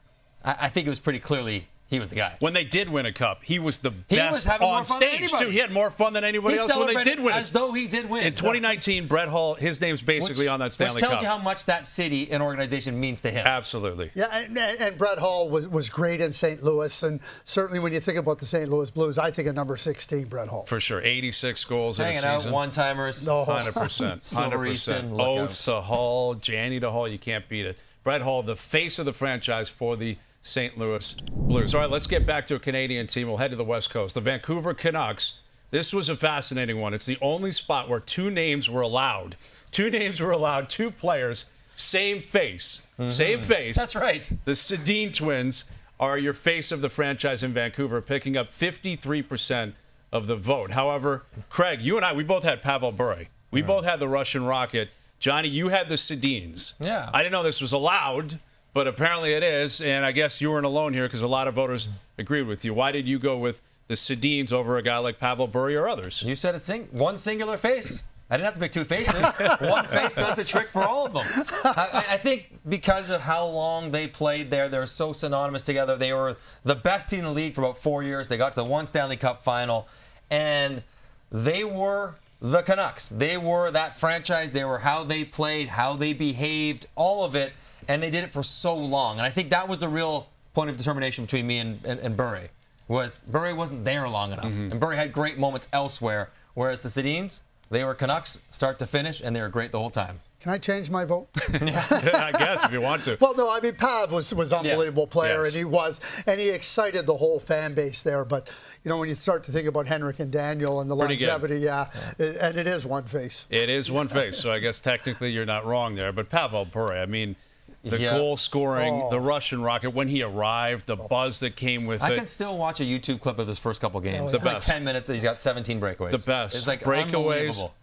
I think it was pretty clearly he was the guy. When they did win a cup, he was the best on stage, too. He had more fun than anybody else when they did win it. As though he did win. In 2019, Brett Hull, his name's basically on that Stanley Cup. Which tells you how much that city and organization means to him. Absolutely. Yeah, and Brett Hull was great in St. Louis, and certainly when you think about the St. Louis Blues, I think of number 16, Brett Hull. For sure. 86 goals in a Hanging season. out, one-timers. 100%. Silver Easton, 100%. look Oates to Hull, Janney to Hull, you can't beat it. Brett Hull, the face of the franchise for the St. Louis Blues. All right, let's get back to a Canadian team. We'll head to the West Coast. The Vancouver Canucks. This was a fascinating one. It's the only spot where two names were allowed. Two players, same face. Same face. That's right. The Sedin twins are your face of the franchise in Vancouver, picking up 53% of the vote. However, Craig, you and I, we both had Pavel Bure. We both had the Russian Rocket. Johnny, you had the Sedins. Yeah. I didn't know this was allowed, but apparently it is, and I guess you weren't alone here because a lot of voters agreed with you. Why did you go with the Sedins over a guy like Pavel Bure or others? You said it one singular face. I didn't have to pick two faces. One face does the trick for all of them. I think because of how long they played there, they're so synonymous together. They were the best team in the league for about 4 years. They got to the one Stanley Cup final, and they were the Canucks. They were that franchise. They were how they played, how they behaved, all of it. And they did it for so long. And I think that was the real point of determination between me and Bure. Bure wasn't there long enough. And Bure had great moments elsewhere. Whereas the Sedins, they were Canucks start to finish, and they were great the whole time. Can I change my vote? I guess if you want to. Well, no, I mean, Pav was unbelievable player, Yes. and he excited the whole fan base there. But, when you start to think about Henrik and Daniel and the Pretty longevity, and it is one face. It is one face, so I guess technically you're not wrong there. But Pavel Bure, I mean, the goal scoring, the Russian rocket, when he arrived, the buzz that came with it. I can still watch a YouTube clip of his first couple games. The It's best. like 10 minutes, and he's got 17 breakaways. The best. It's like breakaways, unbelievable.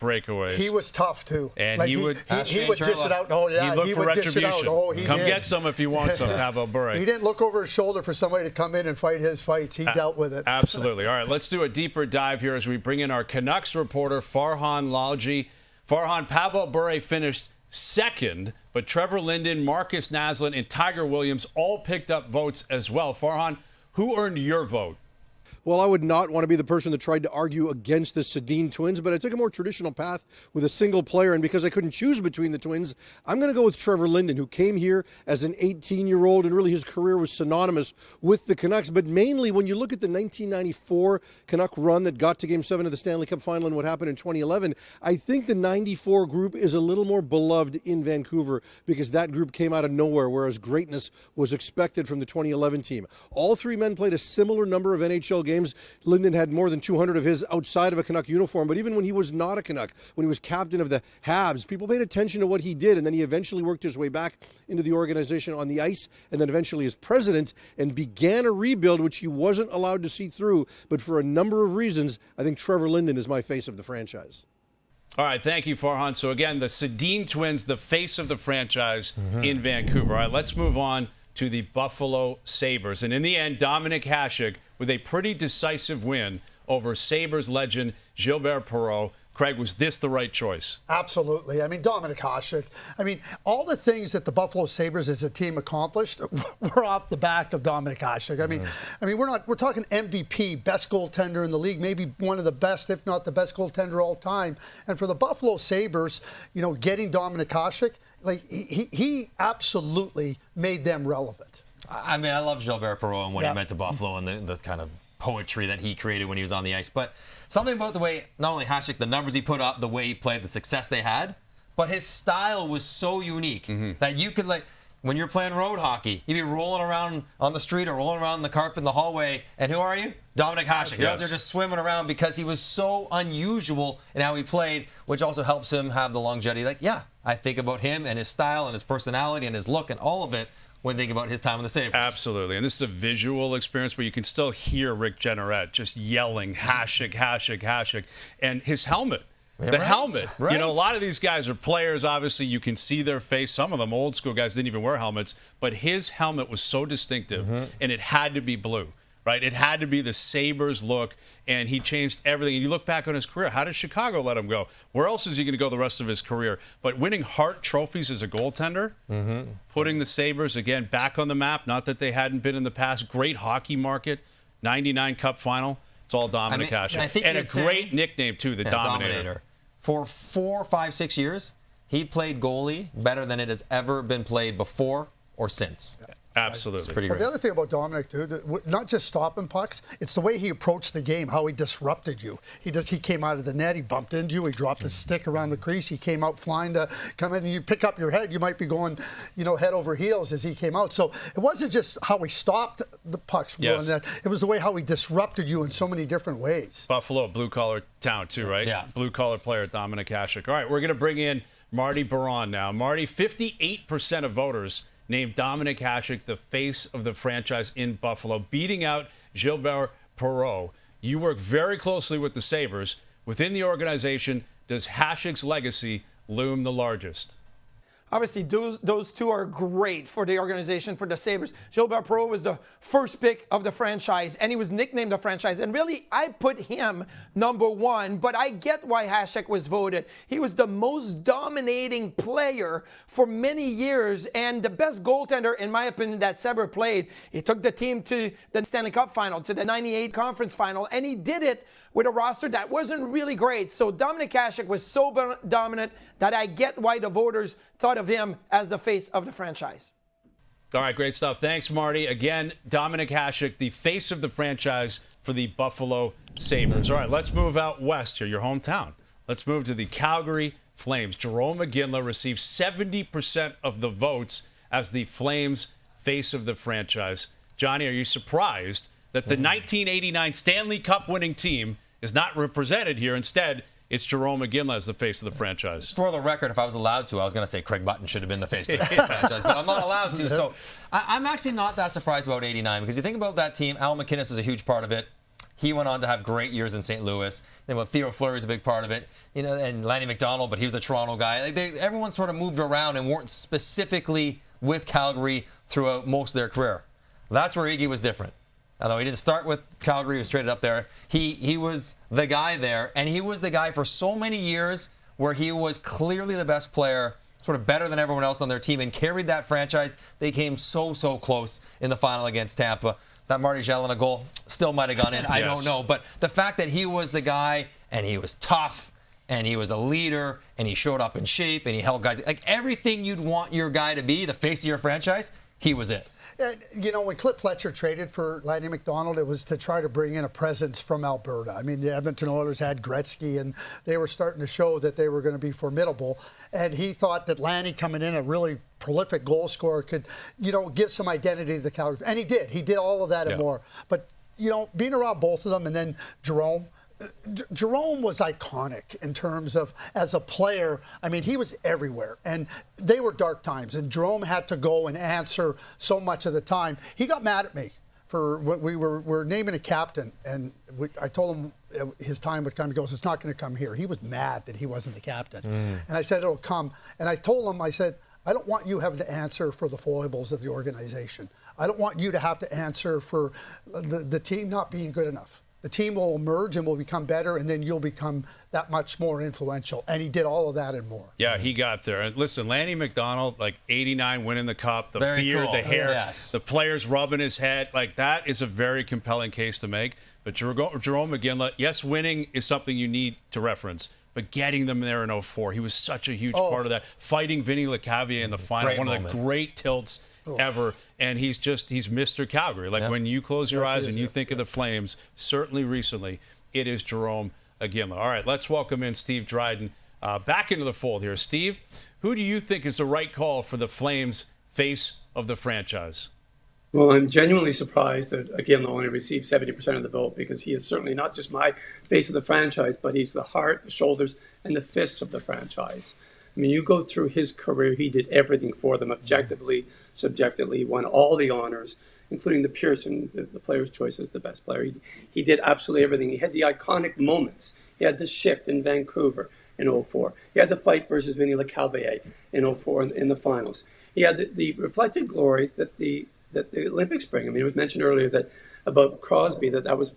breakaways. He was tough, too. And he would dish it out. Oh, yeah, he looked for would dish it out. retribution. Oh, he Come did. get some if you want some, Pavel Bure. He didn't look over his shoulder for somebody to come in and fight his fights. He dealt with it. Absolutely. All right, let's do a deeper dive here as we bring in our Canucks reporter, Farhan Lalji. Farhan, Pavel Bure finished second, but Trevor Linden, Marcus Naslund, and Tiger Williams all picked up votes as well. Farhan, who earned your vote? Well, I would not want to be the person that tried to argue against the Sedin twins, but I took a more traditional path with a single player, and because I couldn't choose between the twins, I'm going to go with Trevor Linden, who came here as an 18-year-old, and really his career was synonymous with the Canucks. But mainly, when you look at the 1994 Canuck run that got to Game 7 of the Stanley Cup Final and what happened in 2011, I think the 94 group is a little more beloved in Vancouver because that group came out of nowhere, whereas greatness was expected from the 2011 team. All three men played a similar number of NHL games. Linden had more than 200 of his outside of a Canuck uniform, but even when he was not a Canuck, when he was captain of the Habs, people paid attention to what he did, and then he eventually worked his way back into the organization on the ice, and then eventually as president, and began a rebuild which he wasn't allowed to see through. But for a number of reasons, I think Trevor Linden is my face of the franchise. All right, thank you, Farhan. So again, the Sedin twins, the face of the franchise in Vancouver. All right, let's move on to the Buffalo Sabres. And in the end, Dominic Hasek with a pretty decisive win over Sabres legend Gilbert Perreault. Craig, was this the right choice? Absolutely. I mean, Dominic Hasek. I mean, all the things that the Buffalo Sabres as a team accomplished were off the back of Dominic Hasek. I mean, we're talking MVP, best goaltender in the league, maybe one of the best, if not the best goaltender all time. And for the Buffalo Sabres, getting Dominic Hasek, like he absolutely made them relevant. I mean, I love Gilbert Perreault and what he meant to Buffalo and the kind of poetry that he created when he was on the ice. But something about the way, not only Hasek, the numbers he put up, the way he played, the success they had, but his style was so unique that you could, like, when you're playing road hockey, you'd be rolling around on the street or rolling around in the carpet in the hallway, and who are you? Dominic Hasek. You're out there just swimming around because he was so unusual in how he played, which also helps him have the longevity. Like, I think about him and his style and his personality and his look and all of it when thinking about his time in the Sabres. Absolutely. And this is a visual experience where you can still hear Rick Jenneret just yelling, Hasek, Hasek, Hasek. And his helmet. The helmet. Right. A lot of these guys are players, obviously. You can see their face. Some of them, old school guys, didn't even wear helmets. But his helmet was so distinctive, and it had to be blue. Right? It had to be the Sabres look, and he changed everything. And you look back on his career, how did Chicago let him go? Where else is he going to go the rest of his career? But winning Hart trophies as a goaltender, putting the Sabres, again, back on the map, not that they hadn't been in the past. Great hockey market, 99 Cup final. It's all Dominic Hasek. And a great nickname, too, the Dominator. For 4, 5, 6 years, he played goalie better than it has ever been played before or since. Absolutely. It's pretty But great. the other thing about Dominic, dude, not just stopping pucks, it's the way he approached the game, how he disrupted you. He came out of the net, he bumped into you, he dropped the stick around the crease, he came out flying to come in, and you pick up your head, you might be going, head over heels as he came out. So it wasn't just how he stopped the pucks from going net, it was the way how he disrupted you in so many different ways. Buffalo, blue-collar town, too, right? Yeah. Blue-collar player, Dominic Hasek. All right, we're going to bring in Marty Baron now. Marty, 58% of voters named Dominic Hasek the face of the franchise in Buffalo, beating out Gilbert Perreault. You work very closely with the Sabres. Within the organization, does Hasek's legacy loom the largest? Obviously, those two are great for the organization, for the Sabres. Gilbert Perreault was the first pick of the franchise, and he was nicknamed the franchise. And really, I put him number one, but I get why Hasek was voted. He was the most dominating player for many years, and the best goaltender, in my opinion, that's ever played. He took the team to the Stanley Cup final, to the 98 conference final, and he did it with a roster that wasn't really great. So Dominic Hasek was so dominant that I get why the voters thought of him as the face of the franchise. All right, great stuff. Thanks, Marty. Again, Dominic Hasek, the face of the franchise for the Buffalo Sabres. All right, let's move out west here, your hometown. Let's move to the Calgary Flames. Jarome Iginla received 70% of the votes as the Flames face of the franchise. Johnny, are you surprised that the 1989 Stanley Cup winning team is not represented here? Instead, it's Jarome Iginla as the face of the franchise. For the record, if I was allowed to, I was going to say Craig Button should have been the face of the franchise, but I'm not allowed to. So I'm actually not that surprised about 89 because you think about that team, Al McInnes was a huge part of it. He went on to have great years in St. Louis. Then Theo Fleury's a big part of it, and Lanny McDonald, but he was a Toronto guy. Everyone sort of moved around and weren't specifically with Calgary throughout most of their career. That's where Iggy was different. Although he didn't start with Calgary, he was traded up there. He was the guy there, and he was the guy for so many years where he was clearly the best player, sort of better than everyone else on their team, and carried that franchise. They came so close in the final against Tampa. That Marty Gellin goal still might have gone in. I don't know. But the fact that he was the guy, and he was tough, and he was a leader, and he showed up in shape, and he held guys. Like everything you'd want your guy to be, the face of your franchise, he was it. When Cliff Fletcher traded for Lanny McDonald, it was to try to bring in a presence from Alberta. I mean, the Edmonton Oilers had Gretzky, and they were starting to show that they were going to be formidable. And he thought that Lanny coming in, a really prolific goal scorer, could, give some identity to the Calgary. And he did. He did all of that and more. But, being around both of them, and then Jarome was iconic in terms of, as a player, I mean, he was everywhere. And they were dark times, and Jarome had to go and answer so much of the time. He got mad at me for what we were naming a captain, and I told him his time would come. He goes, it's not going to come here. He was mad that he wasn't the captain. And I said, it'll come. And I told him, I said, I don't want you having to answer for the foibles of the organization. I don't want you to have to answer for the team not being good enough. The team will emerge and will become better, and then you'll become that much more influential. And he did all of that and more. Yeah, he got there. And listen, Lanny McDonald, like 89, winning the cup, the beard, the hair, the players rubbing his head. Like, that is a very compelling case to make. But Jarome Iginla, yes, winning is something you need to reference. But getting them there in 04, he was such a huge part of that. Fighting Vinny Lecavalier in the final, one of the great tilts ever. And he's Mr. Calgary. Like, when you close your eyes and you think of the Flames, certainly recently, it is Jarome Iginla. All right, let's welcome in Steve Dryden back into the fold here. Steve, who do you think is the right call for the Flames face of the franchise? Well, I'm genuinely surprised that Iginla only received 70% of the vote, because he is certainly not just my face of the franchise, but he's the heart, the shoulders, and the fists of the franchise. I mean, you go through his career, he did everything for them, objectively, subjectively. He won all the honors, including the Pearson, the player's choice as the best player. He did absolutely everything. He had the iconic moments. He had the shift in Vancouver in 04. He had the fight versus Vinny Lecavalier in 04 in the finals. He had the reflected glory that the Olympics bring. I mean, it was mentioned earlier that about Crosby, that was,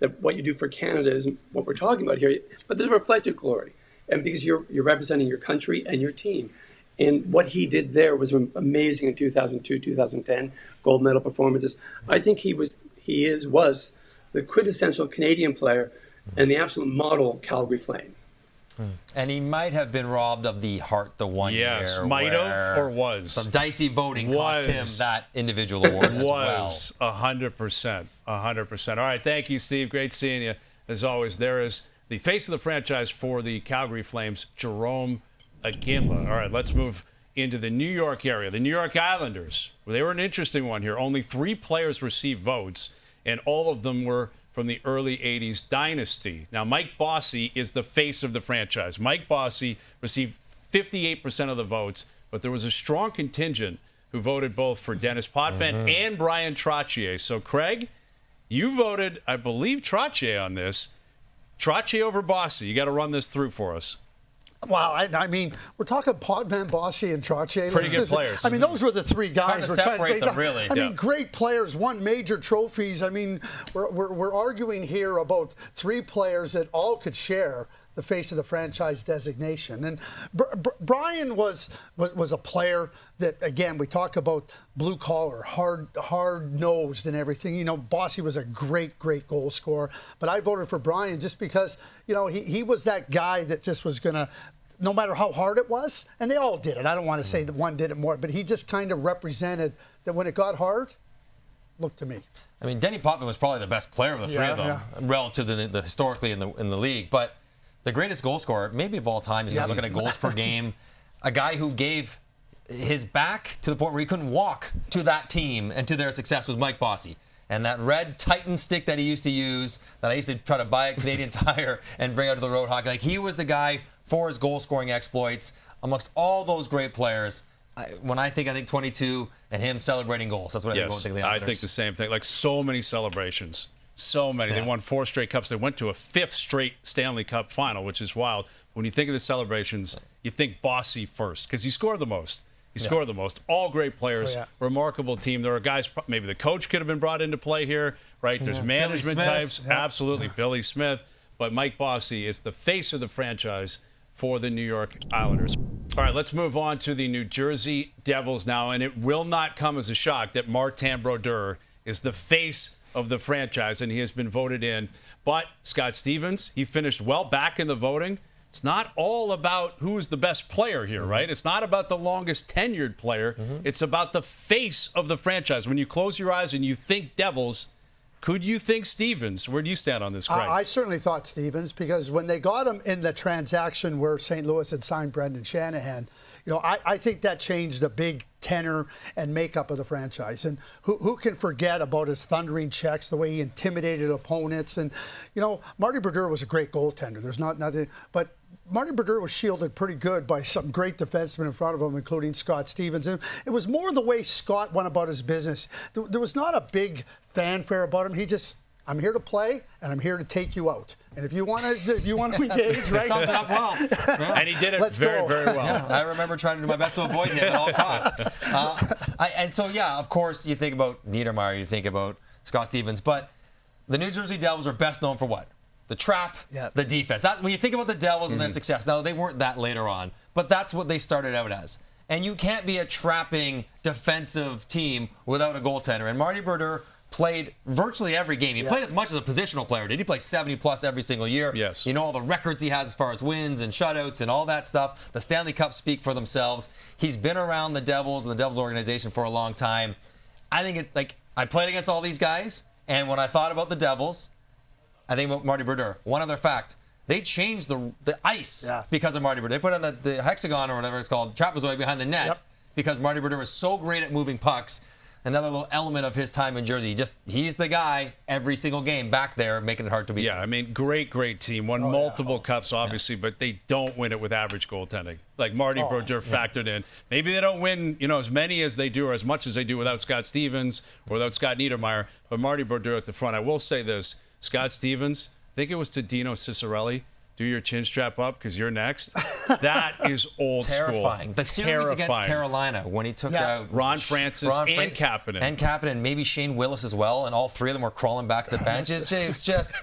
that what you do for Canada is what we're talking about here. But there's reflected glory. And because you're representing your country and your team. And what he did there was amazing in 2002, 2010, gold medal performances. I think he was the quintessential Canadian player and the absolute model Calgary Flame. And he might have been robbed of the Hart the one year. Yes, might have or was. Some dicey voting cost him that individual award as well. 100%. 100%. All right, thank you, Steve. Great seeing you. As always, there is the face of the franchise for the Calgary Flames, Jarome Iginla. All right, let's move into the New York area. The New York Islanders, they were an interesting one here. Only 3 players received votes, and all of them were from the early 80s dynasty. Now, Mike Bossy is the face of the franchise. Mike Bossy received 58% of the votes, but there was a strong contingent who voted both for Dennis Potvin and Brian Trottier. So, Craig, you voted, I believe, Trottier on this. Trottier over Bossy. You got to run this through for us. Wow, I mean, we're talking Potvin, Bossy, and Trottier. Pretty good players. I mean, those were the 3 guys. Hard to separate them, really. I mean, great players, won major trophies. I mean, we're arguing here about 3 players that all could share the face of the franchise designation. And Brian was a player that, again, we talk about blue collar, hard-nosed and everything. Bossy was a great goal scorer. But I voted for Brian just because, he was that guy that just was going to, no matter how hard it was, and they all did it. I don't want to say that one did it more, but he just kind of represented that when it got hard, look to me. I mean, Denny Potvin was probably the best player of the 3 of them, relative to the historically in the league. But the greatest goal scorer, maybe of all time. You start looking at goals per game. A guy who gave his back to the point where he couldn't walk to that team and to their success was Mike Bossy. And that red Titan stick that he used to use, that I used to try to buy at Canadian Tire and bring out to the road hockey, like he was the guy for his goal-scoring exploits amongst all those great players. When I think 22 and him celebrating goals. That's what I think. I think the same thing. Like so many celebrations. So many. They won 4 straight cups. They went to a 5th straight Stanley Cup final, which is wild. When you think of the celebrations, you think Bossy first because he scored the most. He scored the most. All great players. Remarkable team. There are guys, maybe the coach could have been brought into play here, right? There's management types. Absolutely. Billy Smith. But Mike Bossy is the face of the franchise for the New York Islanders. All right, let's move on to the New Jersey Devils now. And it will not come as a shock that Martin Brodeur is the face of the franchise, and he has been voted in. But Scott Stevens, he finished well back in the voting. It's not all about who is the best player here, right? It's not about the longest tenured player. It's about the face of the franchise. When you close your eyes and you think Devils, could you think Stevens? Where do you stand on this, Craig? I certainly thought Stevens because when they got him in the transaction where St. Louis had signed Brendan Shanahan, I think that changed the big tenor and makeup of the franchise. And who can forget about his thundering checks, the way he intimidated opponents? And, Marty Brodeur was a great goaltender. There's nothing. But Marty Brodeur was shielded pretty good by some great defensemen in front of him, including Scott Stevens. And it was more the way Scott went about his business. There was not a big fanfare about him. He just, I'm here to play, and I'm here to take you out. And if you want to engage, right? Summed it up well. And he did it very, very well. Yeah, I remember trying to do my best to avoid him at all costs. Of course, you think about Niedermayer, you think about Scott Stevens, but the New Jersey Devils are best known for what? The trap, the defense. When you think about the Devils and their success, now they weren't that later on, but that's what they started out as. And you can't be a trapping defensive team without a goaltender. And Marty Brodeur played virtually every game. He played as much as a positional player did. He played 70-plus every single year. Yes. You know all the records he has as far as wins and shutouts and all that stuff. The Stanley Cups speak for themselves. He's been around the Devils and the Devils organization for a long time. I think I played against all these guys, and when I thought about the Devils, I think about Marty Brodeur. One other fact, they changed the ice because of Marty Brodeur. They put on the hexagon or whatever it's called, trapezoid behind the net because Marty Brodeur was so great at moving pucks. Another little element of his time in Jersey. He's the guy every single game back there making it hard to beat. Yeah, I mean, great team. Won multiple cups, obviously, but they don't win it with average goaltending. Like Marty Brodeur factored in. Maybe they don't win, as many as they do or as much as they do without Scott Stevens or without Scott Niedermayer, but Marty Brodeur at the front. I will say this, Scott Stevens, I think it was to Dino Cicerelli, do your chin strap up because you're next. That is old Terrifying. school. The series against Carolina when he took out Ron Francis and Kapanen. And Kapanen, maybe Shane Willis as well, and all three of them were crawling back to the bench. It's just,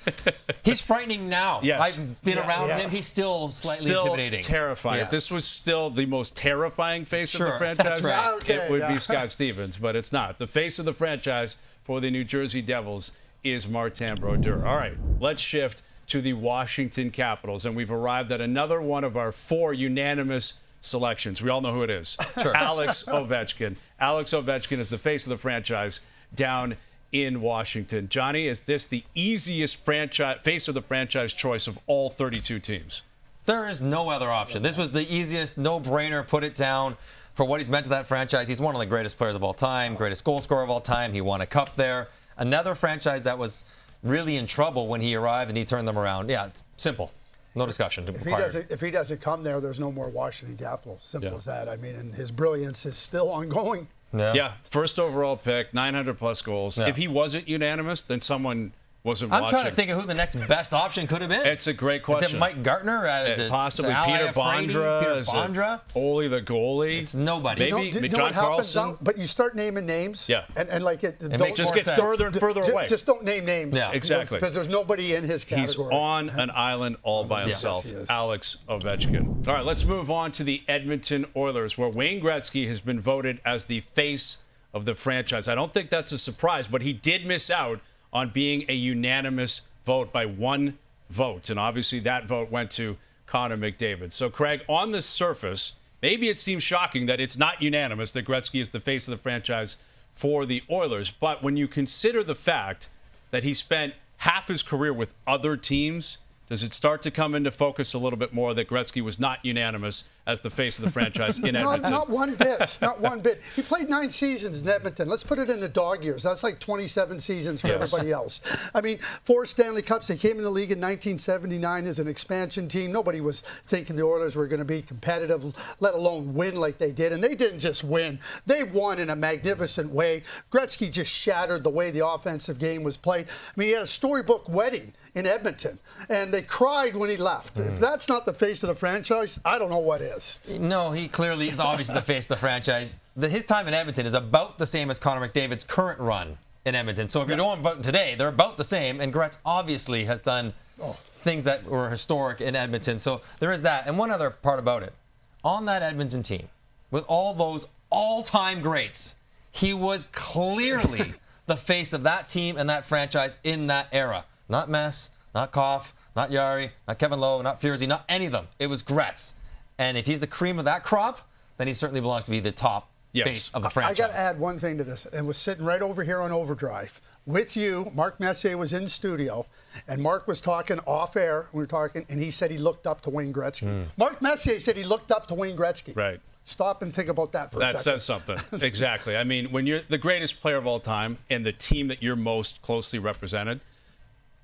he's frightening now. Yes. I've been around him. He's still slightly intimidating. Terrifying. Yes. If this was still the most terrifying face of the franchise, that's right. It would be Scott Stevens, but it's not. The face of the franchise for the New Jersey Devils is Martin Brodeur. All right, let's shift to the Washington Capitals, and we've arrived at another one of our 4 unanimous selections. We all know who it is. Sure. Alex Ovechkin. Alex Ovechkin is the face of the franchise down in Washington. Johnny, is this the easiest face of the franchise choice of all 32 teams? There is no other option. This was the easiest, no-brainer, put it down for what he's meant to that franchise. He's one of the greatest players of all time, greatest goal scorer of all time. He won a cup there. Another franchise that was really in trouble when he arrived and he turned them around. Yeah, it's simple. No discussion. If he doesn't come there, there's no more Washington Capitals. Simple as that. I mean, and his brilliance is still ongoing. Yeah, first overall pick, 900-plus goals. Yeah. If he wasn't unanimous, then someone wasn't watching. I'm trying to think of who the next best option could have been. It's a great question. Is it Mike Gartner? Is it possibly Peter Bondra? Ole the goalie? It's nobody. Maybe John Carlson. But you start naming names. Yeah. And like it just gets further and further away. Just don't name names. Yeah, exactly. Because there's nobody in his category. He's on an island all by himself. Yes, he is. Alex Ovechkin. All right, let's move on to the Edmonton Oilers, where Wayne Gretzky has been voted as the face of the franchise. I don't think that's a surprise, but he did miss out on being a unanimous vote by 1 vote. And obviously that vote went to Connor McDavid. So, Craig, on the surface, maybe it seems shocking that it's not unanimous that Gretzky is the face of the franchise for the Oilers. But when you consider the fact that he spent half his career with other teams, Does it start to come into focus a little bit more that Gretzky was not unanimous as the face of the franchise in Edmonton? Not one bit. Not one bit. He played 9 seasons in Edmonton. Let's put it into dog years. That's like 27 seasons for everybody else. I mean, 4 Stanley Cups. They came in the league in 1979 as an expansion team. Nobody was thinking the Oilers were going to be competitive, let alone win like they did. And they didn't just win. They won in a magnificent way. Gretzky just shattered the way the offensive game was played. I mean, he had a storybook wedding in Edmonton, and they cried when he left. If that's not the face of the franchise, I don't know what is. No, he clearly is obviously the face of the franchise. His time in Edmonton is about the same as Connor McDavid's current run in Edmonton. So if you're going voting today, they're about the same, and Gretz obviously has done things that were historic in Edmonton. So there is that. And one other part about it. On that Edmonton team, with all those all-time greats, he was clearly the face of that team and that franchise in that era. Not Mess, not Koff, not Yari, not Kevin Lowe, not Furzy, not any of them. It was Gretz. And if he's the cream of that crop, then he certainly belongs to be the top face of the franchise. I got to add one thing to this. It was sitting right over here on Overdrive with you. Mark Messier was in studio, and Mark was talking off air. We were talking, and he said he looked up to Wayne Gretzky. Mark Messier said he looked up to Wayne Gretzky. Right. Stop and think about that for a second. That says something. Exactly. I mean, when you're the greatest player of all time and the team that you're most closely represented,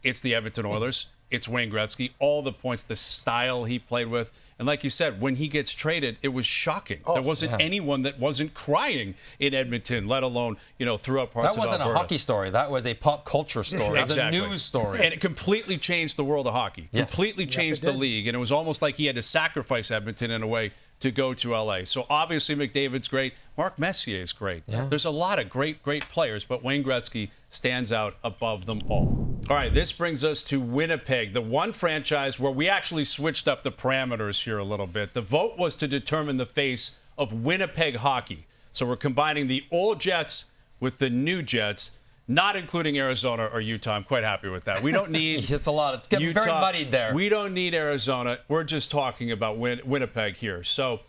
it's the Edmonton Oilers. It's Wayne Gretzky. All the points, the style he played with. And like you said, when he gets traded, it was shocking. There wasn't anyone that wasn't crying in Edmonton, let alone, throughout parts of Alberta. That wasn't a hockey story. That was a pop culture story. Exactly. It was a news story. And it completely changed the world of hockey. Yes. Completely changed the league. And it was almost like he had to sacrifice Edmonton in a way to go to L.A. So obviously McDavid's great. Mark Messier is great. Yeah. There's a lot of great players, but Wayne Gretzky stands out above them all. All right, this brings us to Winnipeg, the one franchise where we actually switched up the parameters here a little bit. The vote was to determine the face of Winnipeg hockey. So we're combining the old Jets with the new Jets, not including Arizona or Utah. I'm quite happy with that. We don't need it's a lot. It's getting Utah. Very muddied there. We don't need Arizona. We're just talking about Winnipeg here. So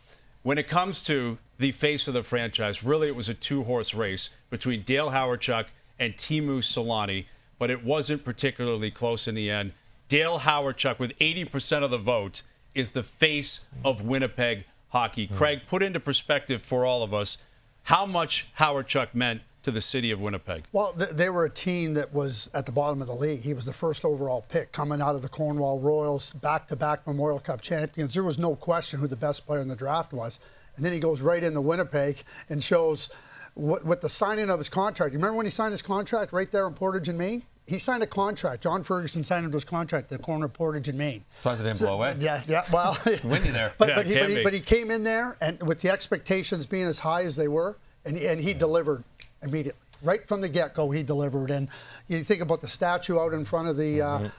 when it comes to the face of the franchise, really it was a 2-horse race between Dale Hawerchuk and Teemu Selanne, but it wasn't particularly close in the end. Dale Hawerchuk, with 80% of the vote, is the face of Winnipeg hockey. Craig, put into perspective for all of us how much Hawerchuk meant to the city of Winnipeg. Well, they were a team that was at the bottom of the league. He was the first overall pick coming out of the Cornwall Royals, back-to-back Memorial Cup champions. There was no question who the best player in the draft was. And then he goes right into Winnipeg and shows with the signing of his contract. You remember when he signed his contract right there in Portage in Maine? He signed a contract. John Ferguson signed him to his contract at the corner of Portage in Maine. Plus it didn't blow away. Yeah. Well, windy there. But he came in there, and with the expectations being as high as they were, and he delivered immediately. Right from the get-go, he delivered. And you think about the statue out in front of the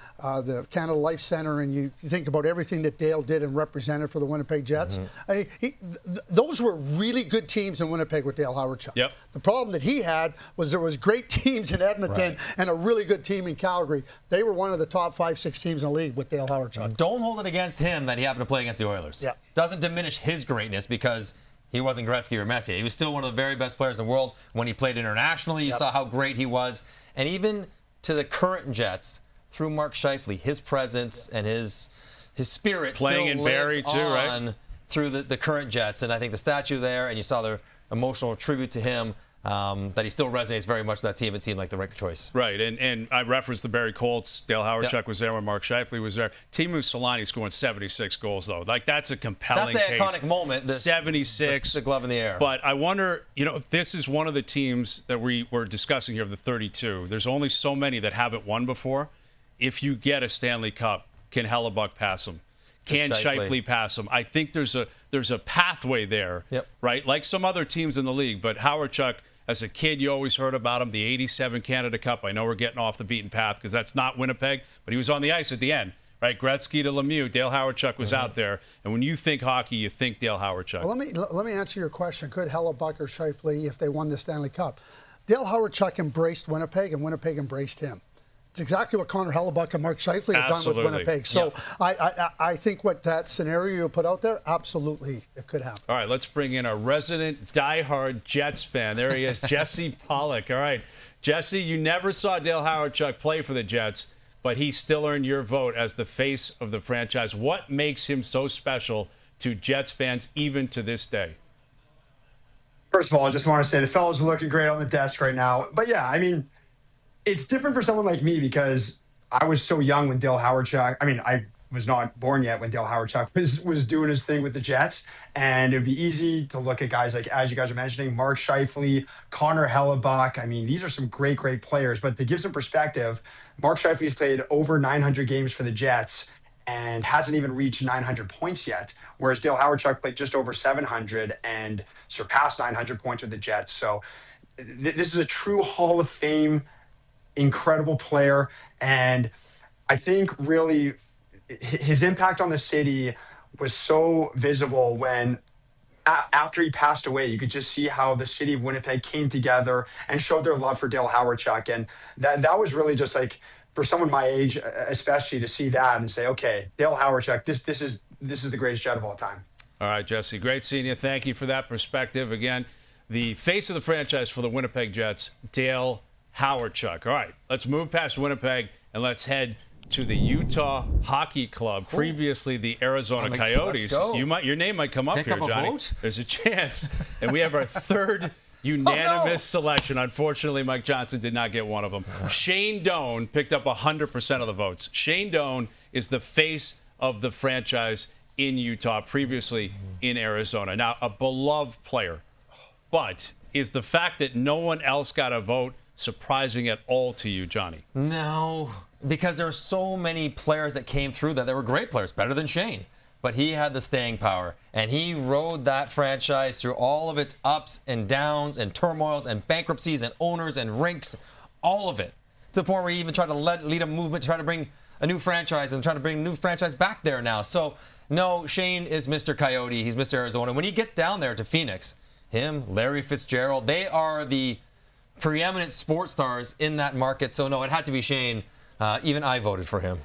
Canada Life Center, and you think about everything that Dale did and represented for the Winnipeg Jets. I mean, those were really good teams in Winnipeg with Dale Hawerchuk. Yep. The problem that he had was there was great teams in Edmonton and a really good team in Calgary. They were one of the top 5-6 teams in the league with Dale Hawerchuk. Don't hold it against him that he happened to play against the Oilers. Yeah. Doesn't diminish his greatness because he wasn't Gretzky or Messier. He was still one of the very best players in the world. When he played internationally, you saw how great he was. And even to the current Jets, through Mark Scheifele, his presence and his spirit playing still in lives Barrie too, on right? Through the current Jets. And I think the statue there, and you saw the emotional tribute to him, that he still resonates very much with that team. It seemed like the right choice. Right, and I referenced the Barrie Colts. Dale Hawerchuk was there when Mark Scheifele was there. Teemu Selanne scoring 76 goals, though. Like, that's a compelling case. case. That's the iconic moment. 76. The glove in the air. But I wonder, if this is one of the teams that we were discussing here of the 32. There's only so many that haven't won before. If you get a Stanley Cup, can Hellebuck pass him? Can Scheifele pass him? I think there's a pathway there, right? Like some other teams in the league. But Hawerchuk, as a kid, you always heard about him, the 87 Canada Cup. I know we're getting off the beaten path because that's not Winnipeg, but he was on the ice at the end, right? Gretzky to Lemieux, Dale Hawerchuk was out there. And when you think hockey, you think Dale Hawerchuk. Well, let me answer your question. Could Hellebuck or Scheifele, if they won the Stanley Cup? Dale Hawerchuk embraced Winnipeg, and Winnipeg embraced him. It's exactly what Connor Hellebuck and Mark Scheifele have done with Winnipeg. So I think what that scenario you put out there, absolutely, it could happen. All right, let's bring in our resident diehard Jets fan. There he is, Jesse Pollock. All right, Jesse, you never saw Dale Hawerchuk play for the Jets, but he still earned your vote as the face of the franchise. What makes him so special to Jets fans even to this day? First of all, I just want to say the fellows are looking great on the desk right now. But yeah, I mean, it's different for someone like me because I was so young when Dale Hawerchuk, I was not born yet when Dale Hawerchuk was doing his thing with the Jets. And it would be easy to look at guys like, as you guys are mentioning, Mark Scheifele, Connor Hellebuck. I mean, these are some great, great players. But to give some perspective, Mark Scheifele's played over 900 games for the Jets and hasn't even reached 900 points yet, whereas Dale Hawerchuk played just over 700 and surpassed 900 points with the Jets. So this is a true Hall of Fame, incredible player. And I think really his impact on the city was so visible when after he passed away, you could just see how the city of Winnipeg came together and showed their love for Dale Hawerchuk. And that was really just like, for someone my age, especially, to see that and say, okay, Dale Hawerchuk, this is the greatest Jet of all time. All right, Jesse, great seeing you. Thank you for that perspective. Again, the face of the franchise for the Winnipeg Jets, Dale Hawerchuk. All right, let's move past Winnipeg and let's head to the Utah Hockey Club, previously the Arizona Coyotes. Your name might come up here, Johnny. Vote? There's a chance. And we have our third unanimous selection. Unfortunately, Mike Johnson did not get one of them. Shane Doan picked up 100% of the votes. Shane Doan is the face of the franchise in Utah, previously in Arizona. Now, a beloved player. But is the fact that no one else got a vote surprising at all to you, Johnny? No, because there are so many players that came through that were great players, better than Shane. But he had the staying power, and he rode that franchise through all of its ups and downs and turmoils and bankruptcies and owners and rinks, all of it, to the point where he even tried to lead a movement to try to bring a new franchise and trying to bring a new franchise back there now. So, no, Shane is Mr. Coyote. He's Mr. Arizona. When you get down there to Phoenix, him, Larry Fitzgerald, they are the preeminent sports stars in that market. So, no, it had to be Shane. Even I voted for him.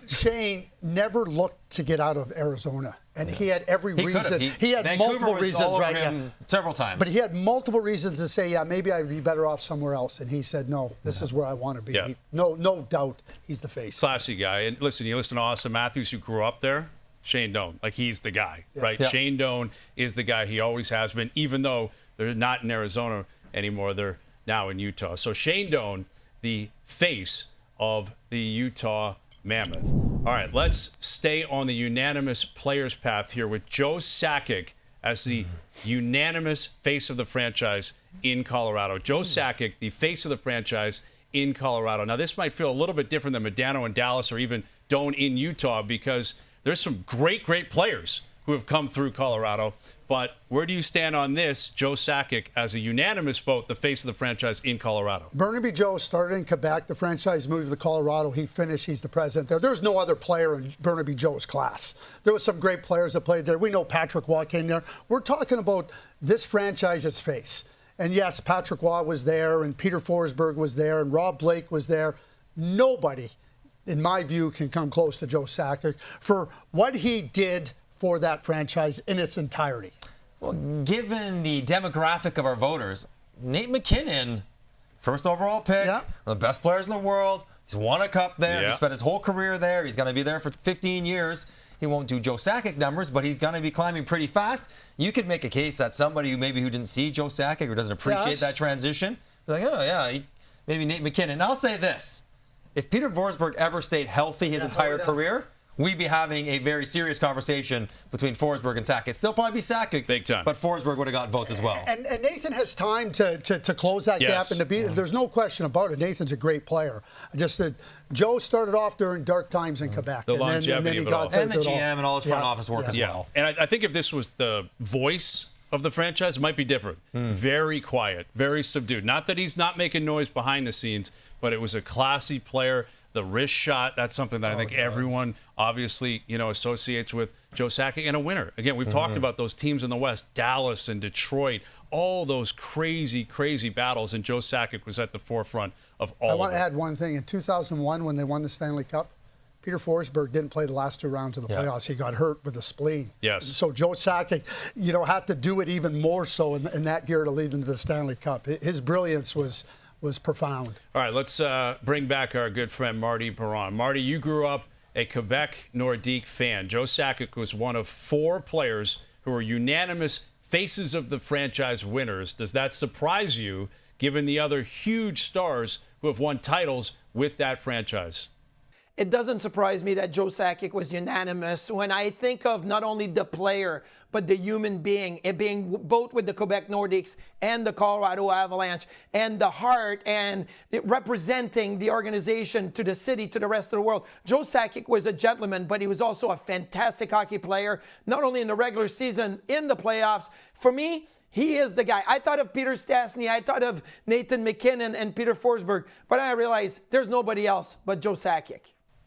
Shane never looked to get out of Arizona, and he had every reason. He had Vancouver multiple was reasons, all over right? him several times. But he had multiple reasons to say, yeah, maybe I'd be better off somewhere else. And he said, no, this is where I want to be. Yeah. No doubt, he's the face. Classy guy. And listen, you listen to Austin Matthews, who grew up there. Shane Doan, like he's the guy, right? Yeah. Shane Doan is the guy. He always has been, even though they're not in Arizona anymore. They're now in Utah. So Shane Doan, the face of the Utah Mammoth. All right, let's stay on the unanimous players path here with Joe Sakic as the unanimous face of the franchise in Colorado. Joe Sakic, the face of the franchise in Colorado. Now, this might feel a little bit different than Modano in Dallas or even Doan in Utah because there's some great, great players who have come through Colorado. But where do you stand on this, Joe Sakic, as a unanimous vote, the face of the franchise in Colorado? Burnaby Joe started in Quebec. The franchise moved to Colorado. He finished. He's the president there. There's no other player in Burnaby Joe's class. There was some great players that played there. We know Patrick Waugh came there. We're talking about this franchise's face. And yes, Patrick Waugh was there, and Peter Forsberg was there, and Rob Blake was there. Nobody, in my view, can come close to Joe Sakic for what he did for that franchise in its entirety. Well, given the demographic of our voters, Nate McKinnon, first overall pick, one of the best players in the world. He's won a cup there. He spent his whole career there. He's going to be there for 15 years. He won't do Joe Sakic numbers, but he's going to be climbing pretty fast. You could make a case that somebody who didn't see Joe Sakic or doesn't appreciate that transition, be like, oh, yeah, maybe Nate McKinnon. And I'll say this. If Peter Forsberg ever stayed healthy his entire career, we'd be having a very serious conversation between Forsberg and Sakic. Still probably be Sakic, big time, but Forsberg would have gotten votes as well. And Nathan has time to close that gap and to be. There's no question about it. Nathan's a great player. Just that Joe started off during dark times in Quebec, the longevity of it all, and the GM and all his front office work as well. And I think if this was the voice of the franchise, it might be different. Very quiet, very subdued. Not that he's not making noise behind the scenes, but it was a classy player. The wrist shot, that's something that I think everyone obviously, associates with Joe Sakic, and a winner. Again, we've talked about those teams in the West, Dallas and Detroit, all those crazy, crazy battles, and Joe Sakic was at the forefront of all of them. I want to add one thing. In 2001, when they won the Stanley Cup, Peter Forsberg didn't play the last two rounds of the playoffs. He got hurt with a spleen. Yes. So Joe Sakic, had to do it even more so in that year to lead them to the Stanley Cup. His brilliance was was profound. All right, let's bring back our good friend Marty Perron. Marty, you grew up a Quebec Nordique fan. Joe Sakic was one of 4 players who were unanimous faces of the franchise winners. Does that surprise you, given the other huge stars who have won titles with that franchise? It doesn't surprise me that Joe Sakic was unanimous. When I think of not only the player, but the human being, it being both with the Quebec Nordiques and the Colorado Avalanche, and the heart and representing the organization to the city, to the rest of the world. Joe Sakic was a gentleman, but he was also a fantastic hockey player, not only in the regular season, in the playoffs. For me, he is the guy. I thought of Peter Stastny, I thought of Nathan McKinnon and Peter Forsberg, but I realized there's nobody else but Joe Sakic.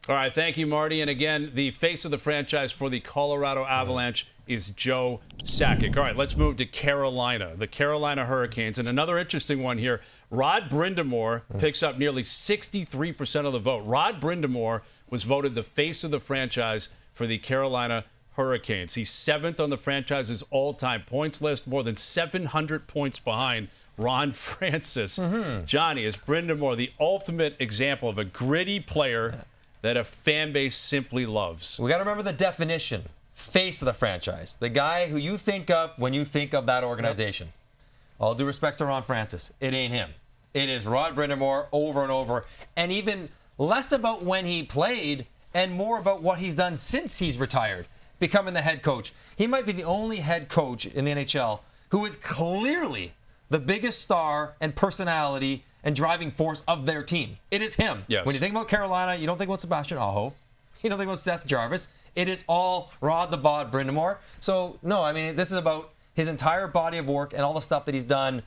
All right, thank you, Marty. And again, the face of the franchise for the Colorado Avalanche is Joe Sakic. All right, let's move to Carolina, the Carolina Hurricanes. And another interesting one here, Rod Brind'Amour picks up nearly 63% of the vote. Rod Brind'Amour was voted the face of the franchise for the Carolina Hurricanes. He's 7th on the franchise's all-time points list, more than 700 points behind Ron Francis. Johnny, is Brind'Amour the ultimate example of a gritty player that a fan base simply loves? We got to remember the definition. Face of the franchise. The guy who you think of when you think of that organization. Yep. All due respect to Ron Francis, it ain't him. It is Rod Brind'Amour over and over. And even less about when he played and more about what he's done since he's retired, becoming the head coach. He might be the only head coach in the NHL who is clearly the biggest star and personality and driving force of their team. It is him. Yes. When you think about Carolina, you don't think about Sebastian Aho. You don't think about Seth Jarvis. It is all Rod the Bod Brind'Amour. So, no, I mean, this is about his entire body of work and all the stuff that he's done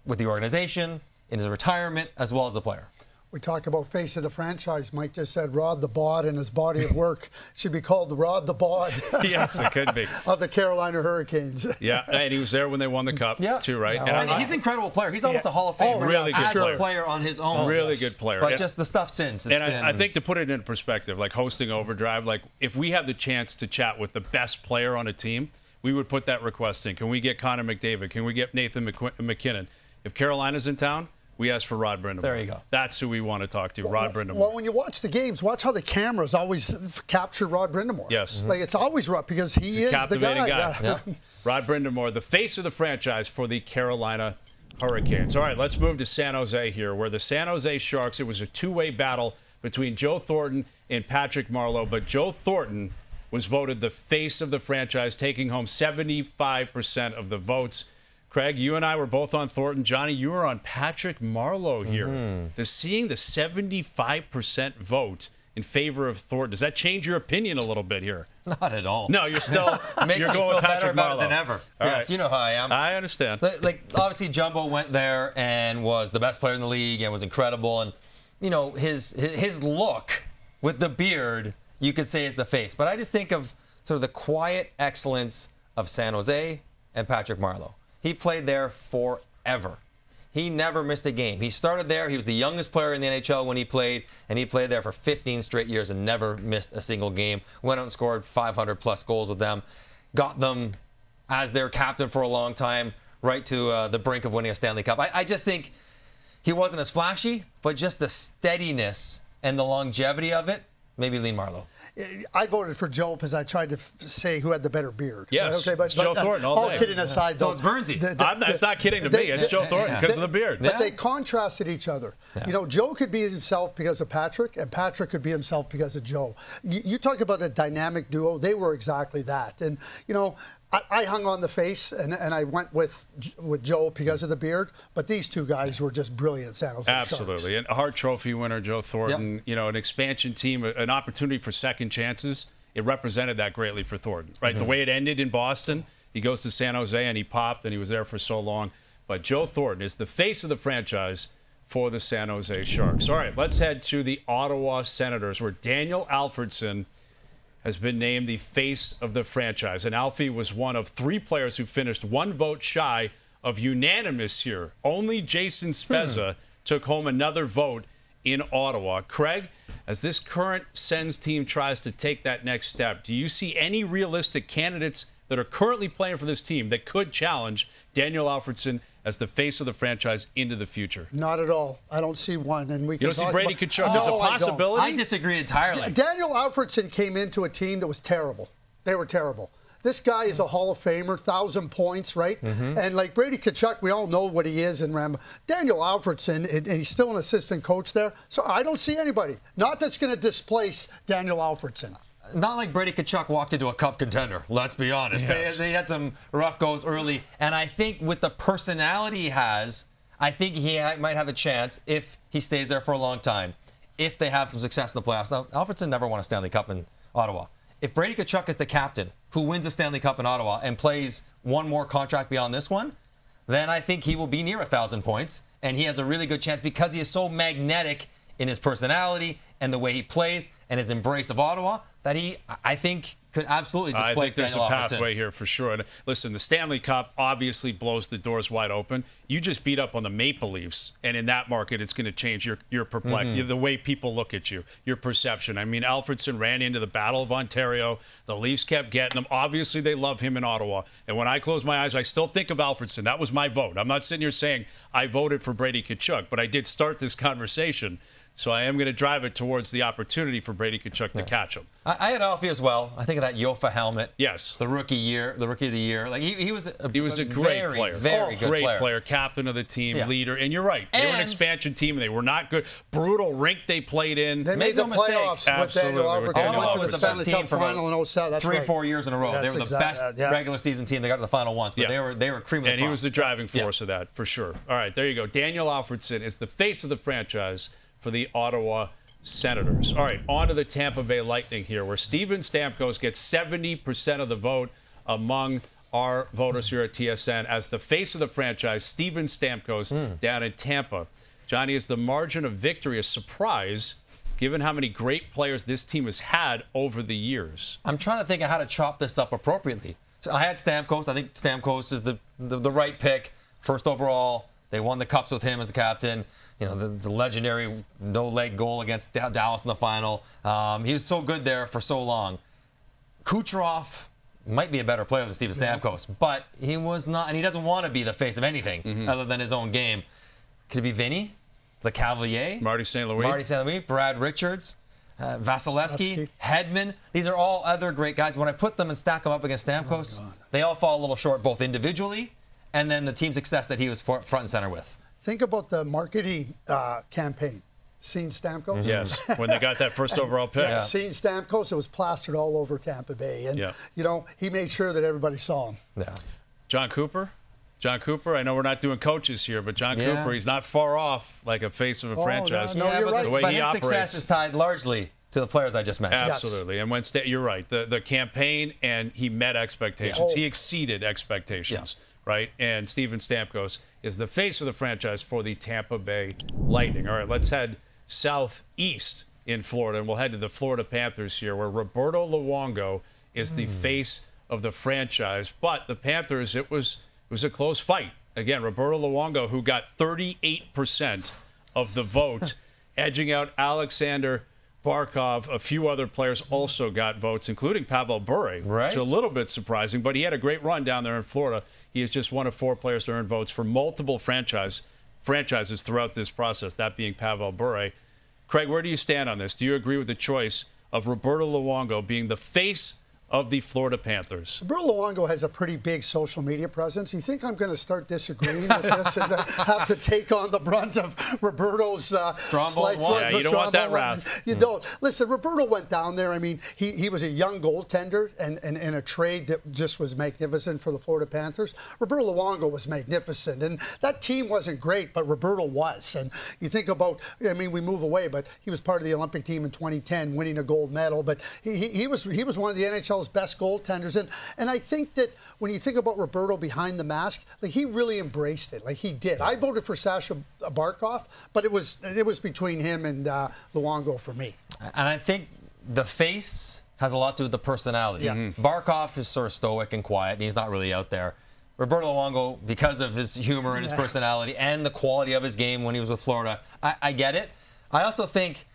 with the organization, in his retirement, as well as the player. We talk about face of the franchise. Mike just said Rod the Bod and his body of work should be called the Rod the Bod. Yes, it could be. Of the Carolina Hurricanes. Yeah, and he was there when they won the Cup, too, right? Yeah, and he's an incredible player. He's almost a Hall of Fame. Really good player. As a player on his own. Really good player. But just the stuff since. And I think to put it in perspective, like hosting Overdrive, like if we have the chance to chat with the best player on a team, we would put that request in. Can we get Connor McDavid? Can we get Nathan McKinnon? If Carolina's in town, we ask for Rod Brind'Amour. There you go. That's who we want to talk to, Rod Brind'Amour. Well, when you watch the games, watch how the cameras always capture Rod Brind'Amour. Yes. Like, it's always Rod because he is the guy. Yeah. Rod Brind'Amour, the face of the franchise for the Carolina Hurricanes. All right, let's move to San Jose here, where the San Jose Sharks, it was a two-way battle between Joe Thornton and Patrick Marleau, but Joe Thornton was voted the face of the franchise, taking home 75% of the votes. Craig, you and I were both on Thornton. Johnny, you were on Patrick Marleau here. Does seeing the 75% vote in favor of Thornton, does that change your opinion a little bit here? Not at all. No, you're still Makes you're me going feel with Patrick better about Marleau it than ever. All Yes, right. you know how I am. I understand. Like obviously, Jumbo went there and was the best player in the league and was incredible. And you know his look with the beard, you could say is the face. But I just think of sort of the quiet excellence of San Jose and Patrick Marleau. He played there forever. He never missed a game. He started there. He was the youngest player in the NHL when he played, and he played there for 15 straight years and never missed a single game. Went out and scored 500-plus goals with them. Got them as their captain for a long time, right to the brink of winning a Stanley Cup. I just think he wasn't as flashy, but just the steadiness and the longevity of it, maybe Lee Marleau. I voted for Joe because I tried to say who had the better beard. Yes, okay, but it's Joe Thornton all day. kidding aside, So though, it's Bernsey. It's not kidding to me. It's Joe Thornton because of the beard. But they contrasted each other. Yeah. You know, Joe could be himself because of Patrick, and Patrick could be himself because of Joe. You talk about a dynamic duo. They were exactly that. And, you know, I hung on the face, and I went with Joe because of the beard. But these two guys were just brilliant San Jose Absolutely. Sharks. And a Hart Trophy winner, Joe Thornton, you know, an expansion team, an opportunity for second chances. It represented that greatly for Thornton, right? The way it ended in Boston, he goes to San Jose and he popped and he was there for so long. But Joe Thornton is the face of the franchise for the San Jose Sharks. All right, let's head to the Ottawa Senators, where Daniel Alfredsson has been named the face of the franchise. And Alfie was one of 3 players who finished 1 vote shy of unanimous here. Only Jason Spezza took home another vote in Ottawa. Craig, as this current Sens team tries to take that next step, do you see any realistic candidates that are currently playing for this team that could challenge Daniel Alfredsson as the face of the franchise into the future? Not at all. I don't see one. And we You don't see Brady Tkachuk as a No, I don't. possibility? I disagree entirely. Daniel Alfredsson came into a team that was terrible. They were terrible. This guy is a Hall of Famer, 1,000 points, right? And like Brady Tkachuk, we all know what he is in Rambo. Daniel Alfredsson, and he's still an assistant coach there. So I don't see anybody. Not that's going to displace Daniel Alfredsson. Not like Brady Tkachuk walked into a cup contender, let's be honest. Yes. They had some rough goes early. And I think with the personality he has, I think he might have a chance if he stays there for a long time, if they have some success in the playoffs. Now, Alfredsson never won a Stanley Cup in Ottawa. If Brady Tkachuk is the captain who wins a Stanley Cup in Ottawa and plays one more contract beyond this one, then I think he will be near 1,000 points. And he has a really good chance because he is so magnetic in his personality and the way he plays and his embrace of Ottawa that he, I think, could absolutely displace I think there's Daniel a Alfredsson. pathway here for sure. And listen, the Stanley Cup obviously blows the doors wide open. You just beat up on the Maple Leafs, and in that market, it's going to change your perplexity, the way people look at you, your perception. I mean, Alfredsson ran into the Battle of Ontario. The Leafs kept getting him. Obviously, they love him in Ottawa. And when I close my eyes, I still think of Alfredsson. That was my vote. I'm not sitting here saying I voted for Brady Tkachuk, but I did start this conversation. So I am going to drive it towards the opportunity for Brady Tkachuk to catch him. I had Alfie as well. I think of that Yofa helmet. Yes. The rookie of the year. Like he was a great player. Very good great player. Captain of the team, leader. And you're right. They were an expansion team, and they were not good. Brutal rink they played in. They made the playoffs with Daniel Alfredsson. Ottawa Went to the Stanley Cup final in 07. That's 3-4 years in a row. They were the best regular season team. They got to the final once, but they were cream of the crop. And he was the driving force of that, for sure. All right, there you go. Daniel Alfredsson is the face of the franchise for the Ottawa Senators. All right, on to the Tampa Bay Lightning here, where Steven Stamkos gets 70% of the vote among our voters here at TSN as the face of the franchise. Steven Stamkos down in Tampa. Johnny, is the margin of victory a surprise, given how many great players this team has had over the years? I'm trying to think of how to chop this up appropriately. So I had Stamkos. I think Stamkos is the right pick. First overall, they won the Cups with him as a captain. You know, the legendary no-leg goal against Dallas in the final. He was so good there for so long. Kucherov might be a better player than Steven Stamkos, but he was not, and he doesn't want to be the face of anything other than his own game. Could it be Vinny, the Cavalier, Marty St. Louis, Brad Richards, Vasilevsky, Hedman? These are all other great guys. When I put them and stack them up against Stamkos, they all fall a little short, both individually and then the team success that he was front and center with. Think about the marketing campaign. Seen Stamkos? Yes, when they got that first overall pick. Yeah, seen Stamkos, it was plastered all over Tampa Bay. And, you know, he made sure that everybody saw him. Yeah. John Cooper? John Cooper, I know we're not doing coaches here, but John Cooper, he's not far off like a face of a franchise. No, you're right. The way but he his operates. success is tied largely to the players I just mentioned. Absolutely. And when you're right, the campaign, and he met expectations. He exceeded expectations. Right? And Steven Stamkos is the face of the franchise for the Tampa Bay Lightning. All right, let's head southeast in Florida, and we'll head to the Florida Panthers here, where Roberto Luongo is the face of the franchise. But the Panthers, it was a close fight. Again, Roberto Luongo, who got 38% of the vote, edging out Alexander Barkov. A few other players also got votes, including Pavel Bure, which is a little bit surprising, but he had a great run down there in Florida. He is just one of 4 players to earn votes for multiple franchises throughout this process, that being Pavel Bure. Craig, where do you stand on this? Do you agree with the choice of Roberto Luongo being the face of the Florida Panthers? Roberto Luongo has a pretty big social media presence. You think I'm going to start disagreeing with this and have to take on the brunt of Roberto's slight? Yeah, you don't want that wrath. You don't. Listen, Roberto went down there. I mean, he was a young goaltender and in a trade that just was magnificent for the Florida Panthers. Roberto Luongo was magnificent. And that team wasn't great, but Roberto was. And you think about, I mean, we move away, but he was part of the Olympic team in 2010, winning a gold medal. But he was one of the NHL's best goaltenders, and I think that when you think about Roberto behind the mask, like he really embraced it, like he did. I voted for Sasha Barkov, but it was between him and Luongo for me. And I think the face has a lot to do with the personality. Barkov is sort of stoic and quiet, and he's not really out there. Roberto Luongo, because of his humor and his personality and the quality of his game when he was with Florida, I get it. I also think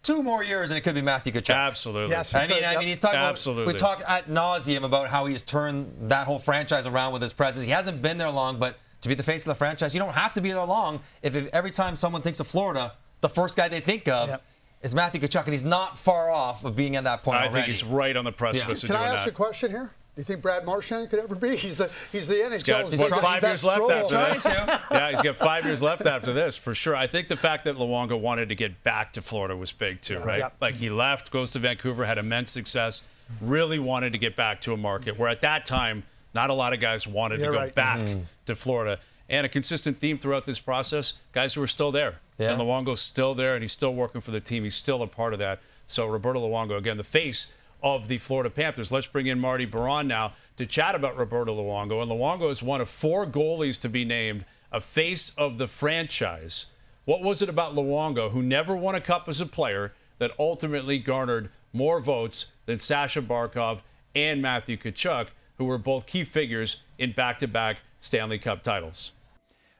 2 more years and it could be Matthew Tkachuk. Absolutely. Yes, I mean, he's talking Absolutely. We talk ad nauseum about how he's turned that whole franchise around with his presence. He hasn't been there long, but to be the face of the franchise. You don't have to be there long if every time someone thinks of Florida, the first guy they think of is Matthew Tkachuk, and he's not far off of being at that point already. I think he's right on the precipice of doing that. Can I ask a question here? Do you think Brad Marchand could ever be? He's the NHL's He's got 5 years left after this. Yeah, he's got 5 years left after this, for sure. I think the fact that Luongo wanted to get back to Florida was big, too, right? Yep. Like, he left, goes to Vancouver, had immense success, really wanted to get back to a market where at that time, not a lot of guys wanted to go back to Florida. And a consistent theme throughout this process, guys who are still there. Yeah. And Luongo's still there, and he's still working for the team. He's still a part of that. So Roberto Luongo, again, the face of the Florida Panthers. Let's bring in Marty Baron now to chat about Roberto Luongo. And Luongo is one of 4 goalies to be named a face of the franchise. What was it about Luongo, who never won a cup as a player, that ultimately garnered more votes than Sasha Barkov and Matthew Tkachuk, who were both key figures in back-to-back Stanley Cup titles?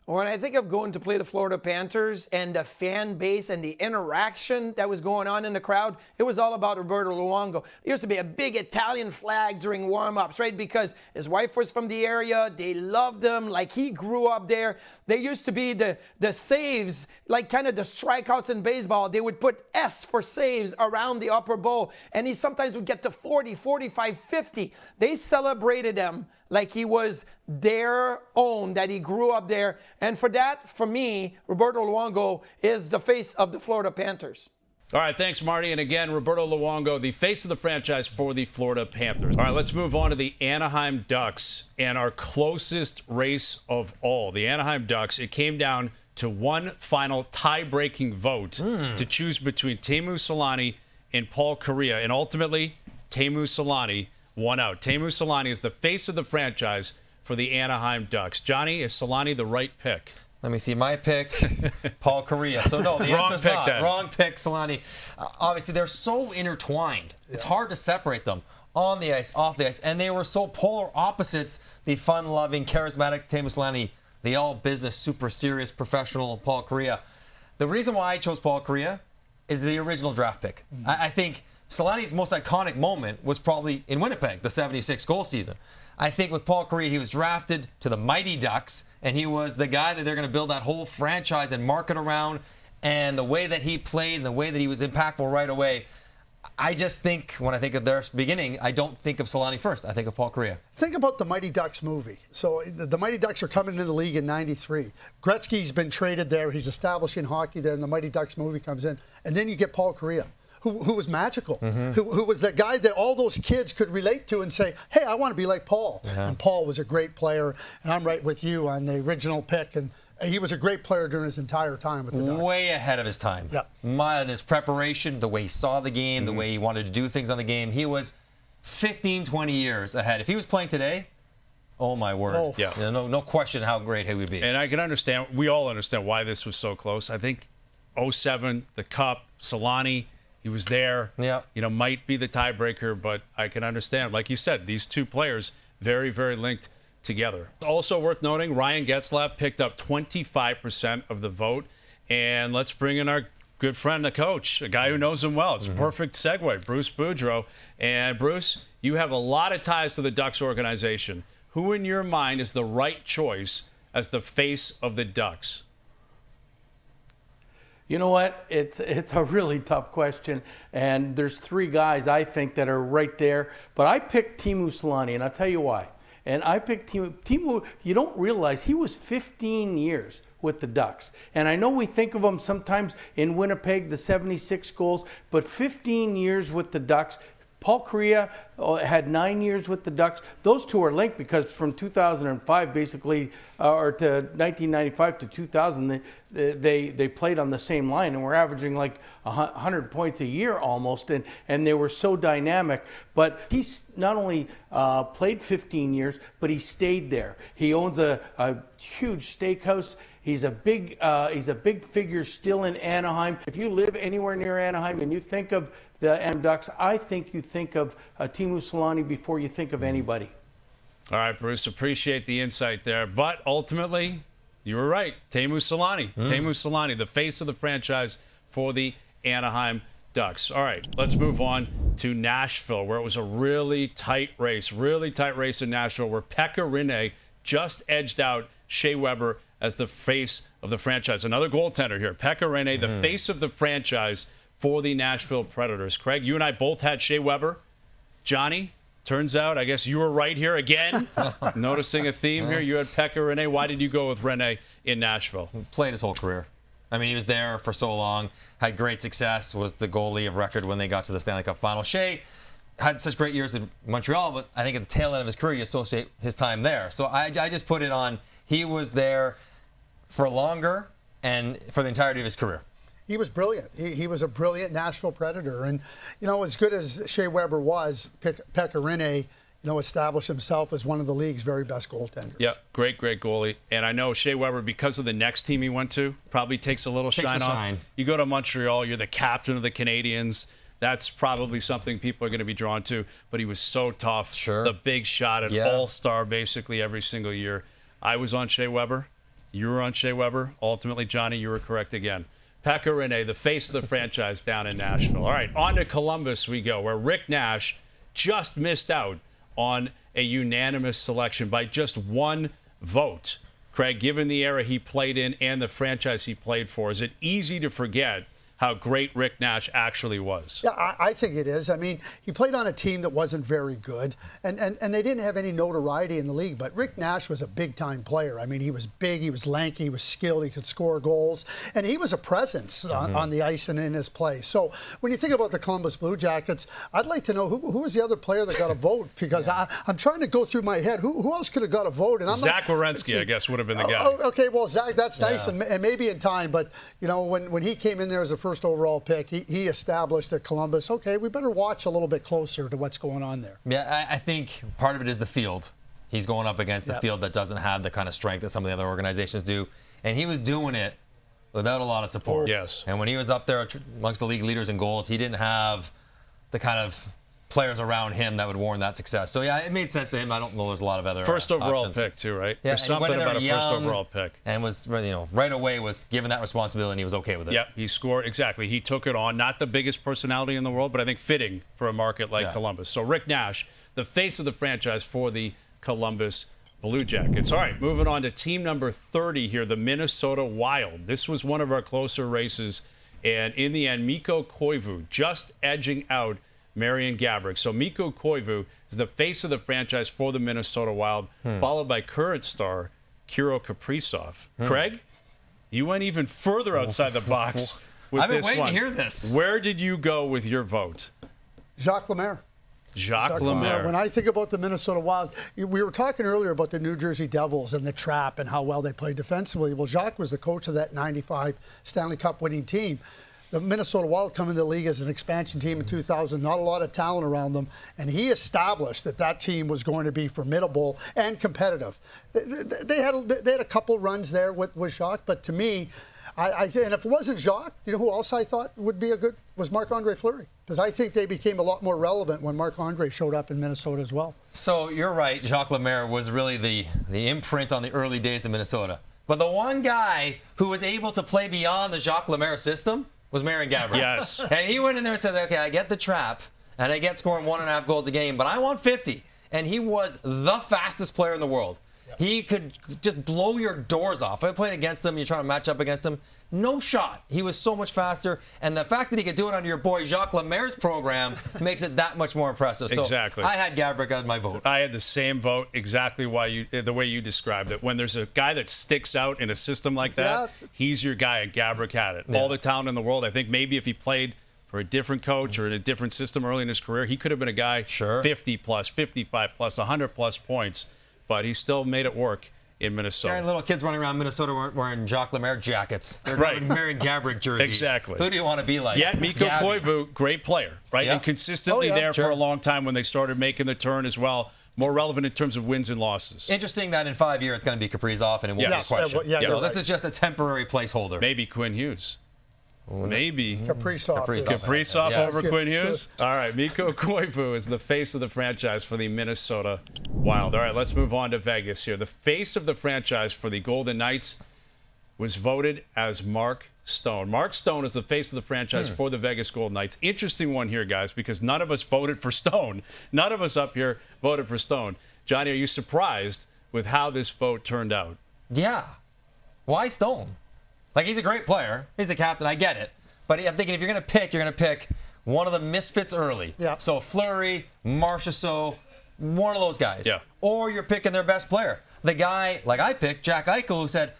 When I think of going to play the Florida Panthers and the fan base and the interaction that was going on in the crowd, it was all about Roberto Luongo. There used to be a big Italian flag during warm-ups, right? Because his wife was from the area. They loved him like he grew up there. There used to be the saves, like kind of the strikeouts in baseball. They would put S for saves around the upper bowl. And he sometimes would get to 40, 45, 50. They celebrated him like he was their own, that he grew up there. And for that, for me, Roberto Luongo is the face of the Florida Panthers. All right, thanks, Marty. And again, Roberto Luongo, the face of the franchise for the Florida Panthers. All right, let's move on to the Anaheim Ducks and our closest race of all. The Anaheim Ducks, it came down to one final tie-breaking vote to choose between Teemu Selanne and Paul Kariya. And ultimately, Teemu Selanne won out. Teemu Selanne is the face of the franchise for the Anaheim Ducks. Johnny, is Selanne the right pick? Let me see. My pick, Paul Kariya. So, no, the answer's not. Then. Wrong pick, Selanne. Obviously, they're so intertwined. It's hard to separate them on the ice, off the ice. And they were so polar opposites, the fun-loving, charismatic Teemu Selanne, the all-business, super serious, professional Paul Kariya. The reason why I chose Paul Kariya is the original draft pick. I think Selanne's most iconic moment was probably in Winnipeg, the 76 goal season. I think with Paul Kariya, he was drafted to the Mighty Ducks, and he was the guy that they're going to build that whole franchise and market around. And the way that he played and the way that he was impactful right away, I just think, when I think of their beginning, I don't think of Selanne first. I think of Paul Kariya. Think about the Mighty Ducks movie. So the Mighty Ducks are coming into the league in '93. Gretzky's been traded there. He's establishing hockey there, and the Mighty Ducks movie comes in. And then you get Paul Kariya, who was magical, who was that guy that all those kids could relate to and say, hey, I want to be like Paul. And Paul was a great player, and I'm right with you on the original pick. And he was a great player during his entire time with the Ducks. Way ahead of his time. In his preparation, the way he saw the game, the way he wanted to do things on the game, he was 15, 20 years ahead. If he was playing today, oh my word. No question how great he would be. And I can understand, we all understand why this was so close. I think 07, the Cup, Selanne, he was there. Might be the tiebreaker, but I can understand. Like you said, these two players, very, very linked together. Also worth noting, Ryan Getzlaf picked up 25% of the vote. And let's bring in our good friend, the coach, a guy who knows him well. It's a perfect segue, Bruce Boudreau. And Bruce, you have a lot of ties to the Ducks organization. Who in your mind is the right choice as the face of the Ducks? You know what? It's a really tough question, and there's 3 guys I think that are right there. But I picked Teemu Selanne, and I'll tell you why. And I picked Teemu. You don't realize he was 15 years with the Ducks. And I know we think of him sometimes in Winnipeg, the 76 goals, but 15 years with the Ducks. Paul Kariya had 9 years with the Ducks. Those two are linked because from 2005 basically, or to 1995 to 2000, they played on the same line and were averaging like 100 points a year almost, and they were so dynamic. But he's not only played 15 years, but he stayed there. He owns a huge steakhouse. He's a big figure still in Anaheim. If you live anywhere near Anaheim and you think of the Anaheim Ducks, I think you think of Teemu Selanne before you think of anybody. All right, Bruce, appreciate the insight there. But ultimately, you were right. Teemu Selanne. Teemu Selanne, the face of the franchise for the Anaheim Ducks. All right, let's move on to Nashville, where it was a really tight race in Nashville, where Pekka Rinne just edged out Shea Weber as the face of the franchise. Another goaltender here, Pekka Rinne, the face of the franchise for the Nashville Predators. Craig, you and I both had Shea Weber. Johnny, turns out, I guess you were right here again. Noticing a theme here. You had Pekka Rinne. Why did you go with Rinne in Nashville? Played his whole career. I mean, he was there for so long, had great success, was the goalie of record when they got to the Stanley Cup final. Shea had such great years in Montreal, but I think at the tail end of his career, you associate his time there. So I just put it on, he was there for longer and for the entirety of his career. He was brilliant. He was a brilliant Nashville Predator. And, as good as Shea Weber was, Pekka Rinne, established himself as one of the league's very best goaltenders. Yeah, great goalie. And I know Shea Weber, because of the next team he went to, probably takes a little shine off. You go to Montreal, you're the captain of the Canadiens. That's probably something people are going to be drawn to. But he was so tough. Sure. The big shot at all-star basically every single year. I was on Shea Weber. You were on Shea Weber. Ultimately, Johnny, you were correct again. Pekka Rinne, the face of the franchise down in Nashville. All right, on to Columbus we go, where Rick Nash just missed out on a unanimous selection by just one vote. Craig, given the era he played in and the franchise he played for, is it easy to forget how great Rick Nash actually was? Yeah, I think it is. I mean, he played on a team that wasn't very good, and they didn't have any notoriety in the league, but Rick Nash was a big-time player. I mean, he was big, he was lanky, he was skilled, he could score goals, and he was a presence on the ice and in his play. So when you think about the Columbus Blue Jackets, I'd like to know who was the other player that got a vote, because I'm trying to go through my head. Who else could have got a vote? And Zach Werenski, I guess, would have been the guy. Okay, well, Zach, that's nice, and maybe in time, but, when he came in there as a first overall pick, he established that Columbus, okay, we better watch a little bit closer to what's going on there. Yeah, I think part of it is the field. He's going up against the field that doesn't have the kind of strength that some of the other organizations do. And he was doing it without a lot of support. Yes. And when he was up there amongst the league leaders in goals, he didn't have the kind of players around him that would warrant that success. So, yeah, it made sense to him. I don't know there's a lot of other First overall options. pick, too, right? Yeah, There's something about a first overall pick. And was, right away was given that responsibility, and he was okay with it. Yeah, he scored. Exactly. He took it on. Not the biggest personality in the world, but I think fitting for a market like Columbus. So Rick Nash, the face of the franchise for the Columbus Blue Jackets. All right, moving on to team number 30 here, the Minnesota Wild. This was one of our closer races, and in the end, Mikko Koivu just edging out Marian Gaborik. So Mikko Koivu is the face of the franchise for the Minnesota Wild, followed by current star Kirill Kaprizov. Craig, you went even further outside the box with I've been this waiting one. to hear this. Where did you go with your vote? Jacques Lemaire. Jacques Lemaire. When I think about the Minnesota Wild, we were talking earlier about the New Jersey Devils and the trap and how well they played defensively. Well, Jacques was the coach of that 95 Stanley Cup winning team. The Minnesota Wild come into the league as an expansion team in 2000, not a lot of talent around them, and he established that team was going to be formidable and competitive. They had a couple runs there with Jacques, but to me, and if it wasn't Jacques, you know who else I thought would be was Marc-Andre Fleury, because I think they became a lot more relevant when Marc-Andre showed up in Minnesota as well. So you're right, Jacques Lemaire was really the imprint on the early days of Minnesota. But the one guy who was able to play beyond the Jacques Lemaire system was Marian Gaborik. Yes. And he went in there and said, okay, I get the trap, and I get scoring 1.5 goals a game, but I want 50. And he was the fastest player in the world. He could just blow your doors off. If I played against him, you're trying to match up against him, no shot. He was so much faster, and the fact that he could do it under your boy Jacques Lemaire's program makes it that much more impressive. So exactly. I had Gaborik as my vote. I had the same vote, exactly the way you described it. When there's a guy that sticks out in a system like that, he's your guy, and Gaborik had it. All the talent in the world. I think maybe if he played for a different coach or in a different system early in his career, he could have been a guy 50 plus, 55 plus, 100 plus points, but he still made it work in Minnesota. Yeah, little kids running around Minnesota wearing Jacques Lemaire jackets. They're wearing Marian Gaborik jerseys. Exactly. Who do you want to be like? Yeah, Mikko Koivu, great player, right? And consistently there for a long time when they started making the turn as well. More relevant in terms of wins and losses. Interesting that in 5 years it's going to be Kaprizov and it won't be a question. So this is just a temporary placeholder. Maybe Quinn Hughes. Maybe Kaprizov over Quinn Hughes. All right, Mikko Koivu is the face of the franchise for the Minnesota Wild. All right, let's move on to Vegas here. The face of the franchise for the Golden Knights was voted as Mark Stone. Mark Stone is the face of the franchise for the Vegas Golden Knights. Interesting one here, guys, because none of us voted for Stone. None of us up here voted for Stone. Johnny, are you surprised with how this vote turned out? Yeah. Why Stone? Like, he's a great player. He's a captain. I get it. But I'm thinking if you're going to pick one of the misfits early. Yeah. So Fleury, Marchessault, one of those guys. Yeah. Or you're picking their best player. The guy, like I picked, Jack Eichel, who said,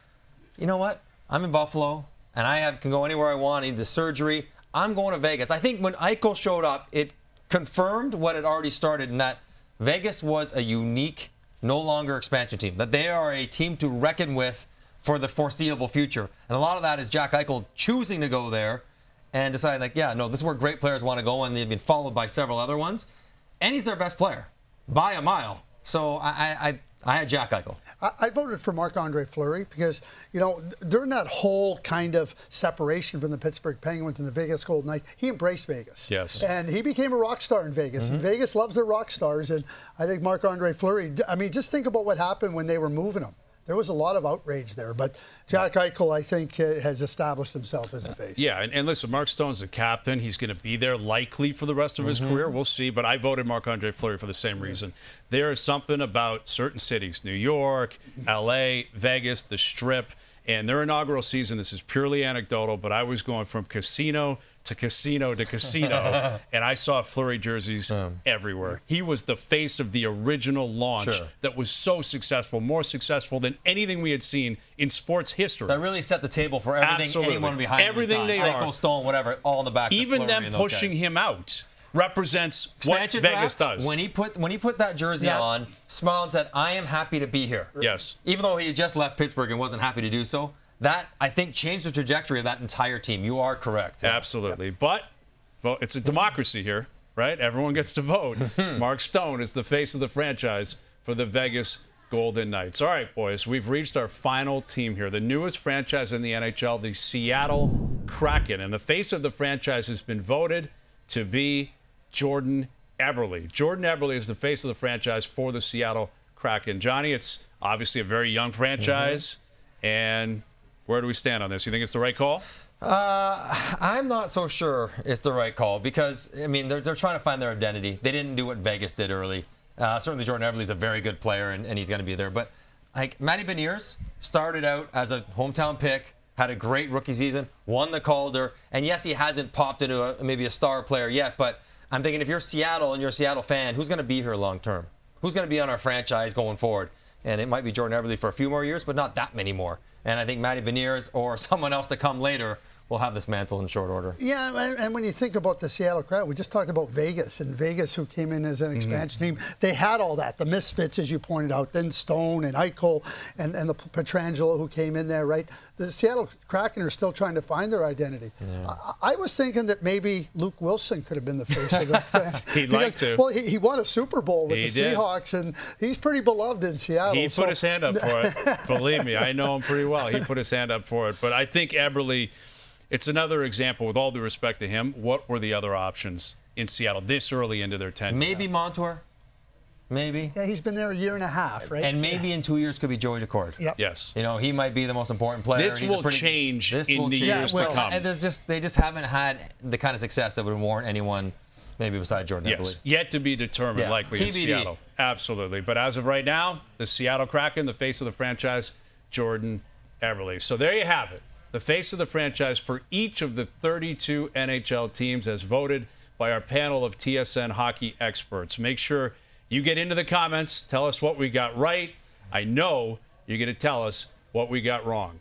you know what? I'm in Buffalo, and I can go anywhere I want. I need the surgery. I'm going to Vegas. I think when Eichel showed up, it confirmed what had already started in that Vegas was a unique, no longer expansion team. That they are a team to reckon with for the foreseeable future. And a lot of that is Jack Eichel choosing to go there and deciding, like, yeah, no, this is where great players want to go, and they've been followed by several other ones. And he's their best player by a mile. So I had Jack Eichel. I voted for Marc-Andre Fleury because, during that whole kind of separation from the Pittsburgh Penguins and the Vegas Golden Knights, he embraced Vegas. Yes. And he became a rock star in Vegas. And Vegas loves their rock stars. And I think Marc-Andre Fleury, just think about what happened when they were moving him. There was a lot of outrage there, but Jack Eichel, I think, has established himself as the face. Yeah, and listen, Mark Stone's the captain. He's going to be there likely for the rest of his career. We'll see, but I voted Marc-Andre Fleury for the same reason. There is something about certain cities, New York, L.A., Vegas, the Strip, and their inaugural season, this is purely anecdotal, but I was going from casino to casino to casino, and I saw Fleury jerseys everywhere. He was the face of the original launch that was so successful, more successful than anything we had seen in sports history. That really set the table for everything. Absolutely. Anyone behind everything they Eichel, are. Stone, whatever, all in the back. Even them pushing him out represents what Vegas does. When he put that jersey on, smiled and said, "I am happy to be here." Yes. Even though he just left Pittsburgh and wasn't happy to do so. That, I think, changed the trajectory of that entire team. You are correct. Absolutely. But it's a democracy here, right? Everyone gets to vote. Mark Stone is the face of the franchise for the Vegas Golden Knights. All right, boys, we've reached our final team here. The newest franchise in the NHL, the Seattle Kraken. And the face of the franchise has been voted to be Jordan Eberle. Jordan Eberle is the face of the franchise for the Seattle Kraken. Johnny, it's obviously a very young franchise. And where do we stand on this? You think it's the right call? I'm not so sure it's the right call because, I mean, they're trying to find their identity. They didn't do what Vegas ddid early. Certainly Jordan Eberle is a very good player, and he's going to be there. But, like, Matty Beniers started out as a hometown pick, had a great rookie season, won the Calder, and yes, he hasn't popped into maybe a star player yet, but I'm thinking if you're Seattle and you're a Seattle fan, who's going to be here long term? Who's going to be on our franchise going forward? And it might be Jordan Eberle for a few more years, but not that many more. And I think Matty Beniers or someone else to come later will have this mantle in short order. Yeah, and when you think about the Seattle Kraken, we just talked about Vegas, and Vegas, who came in as an expansion team, they had all that. The misfits, as you pointed out, then Stone and Eichel and the Pietrangelo who came in there, right? The Seattle Kraken are still trying to find their identity. Yeah. I was thinking that maybe Luke Wilson could have been the face of the franchise. He'd like to. Well, he won a Super Bowl with the Seahawks, and he's pretty beloved in Seattle. He put his hand up for it. Believe me, I know him pretty well. He put his hand up for it. But I think Eberle, it's another example, with all due respect to him, what were the other options in Seattle this early into their tenure? Maybe Montour. Maybe. Yeah, he's been there a year and a half, right? And maybe in 2 years could be Joey Daccord. Yep. Yes. You know, he might be the most important player. This will change in the years to come. And they just haven't had the kind of success that would warrant anyone maybe besides Jordan Eberle. Yet to be determined, likely TBD. in Seattle. Absolutely. But as of right now, the Seattle Kraken, the face of the franchise, Jordan Eberle. So there you have it. The face of the franchise for each of the 32 NHL teams as voted by our panel of TSN hockey experts. Make sure you get into the comments. Tell us what we got right. I know you're going to tell us what we got wrong.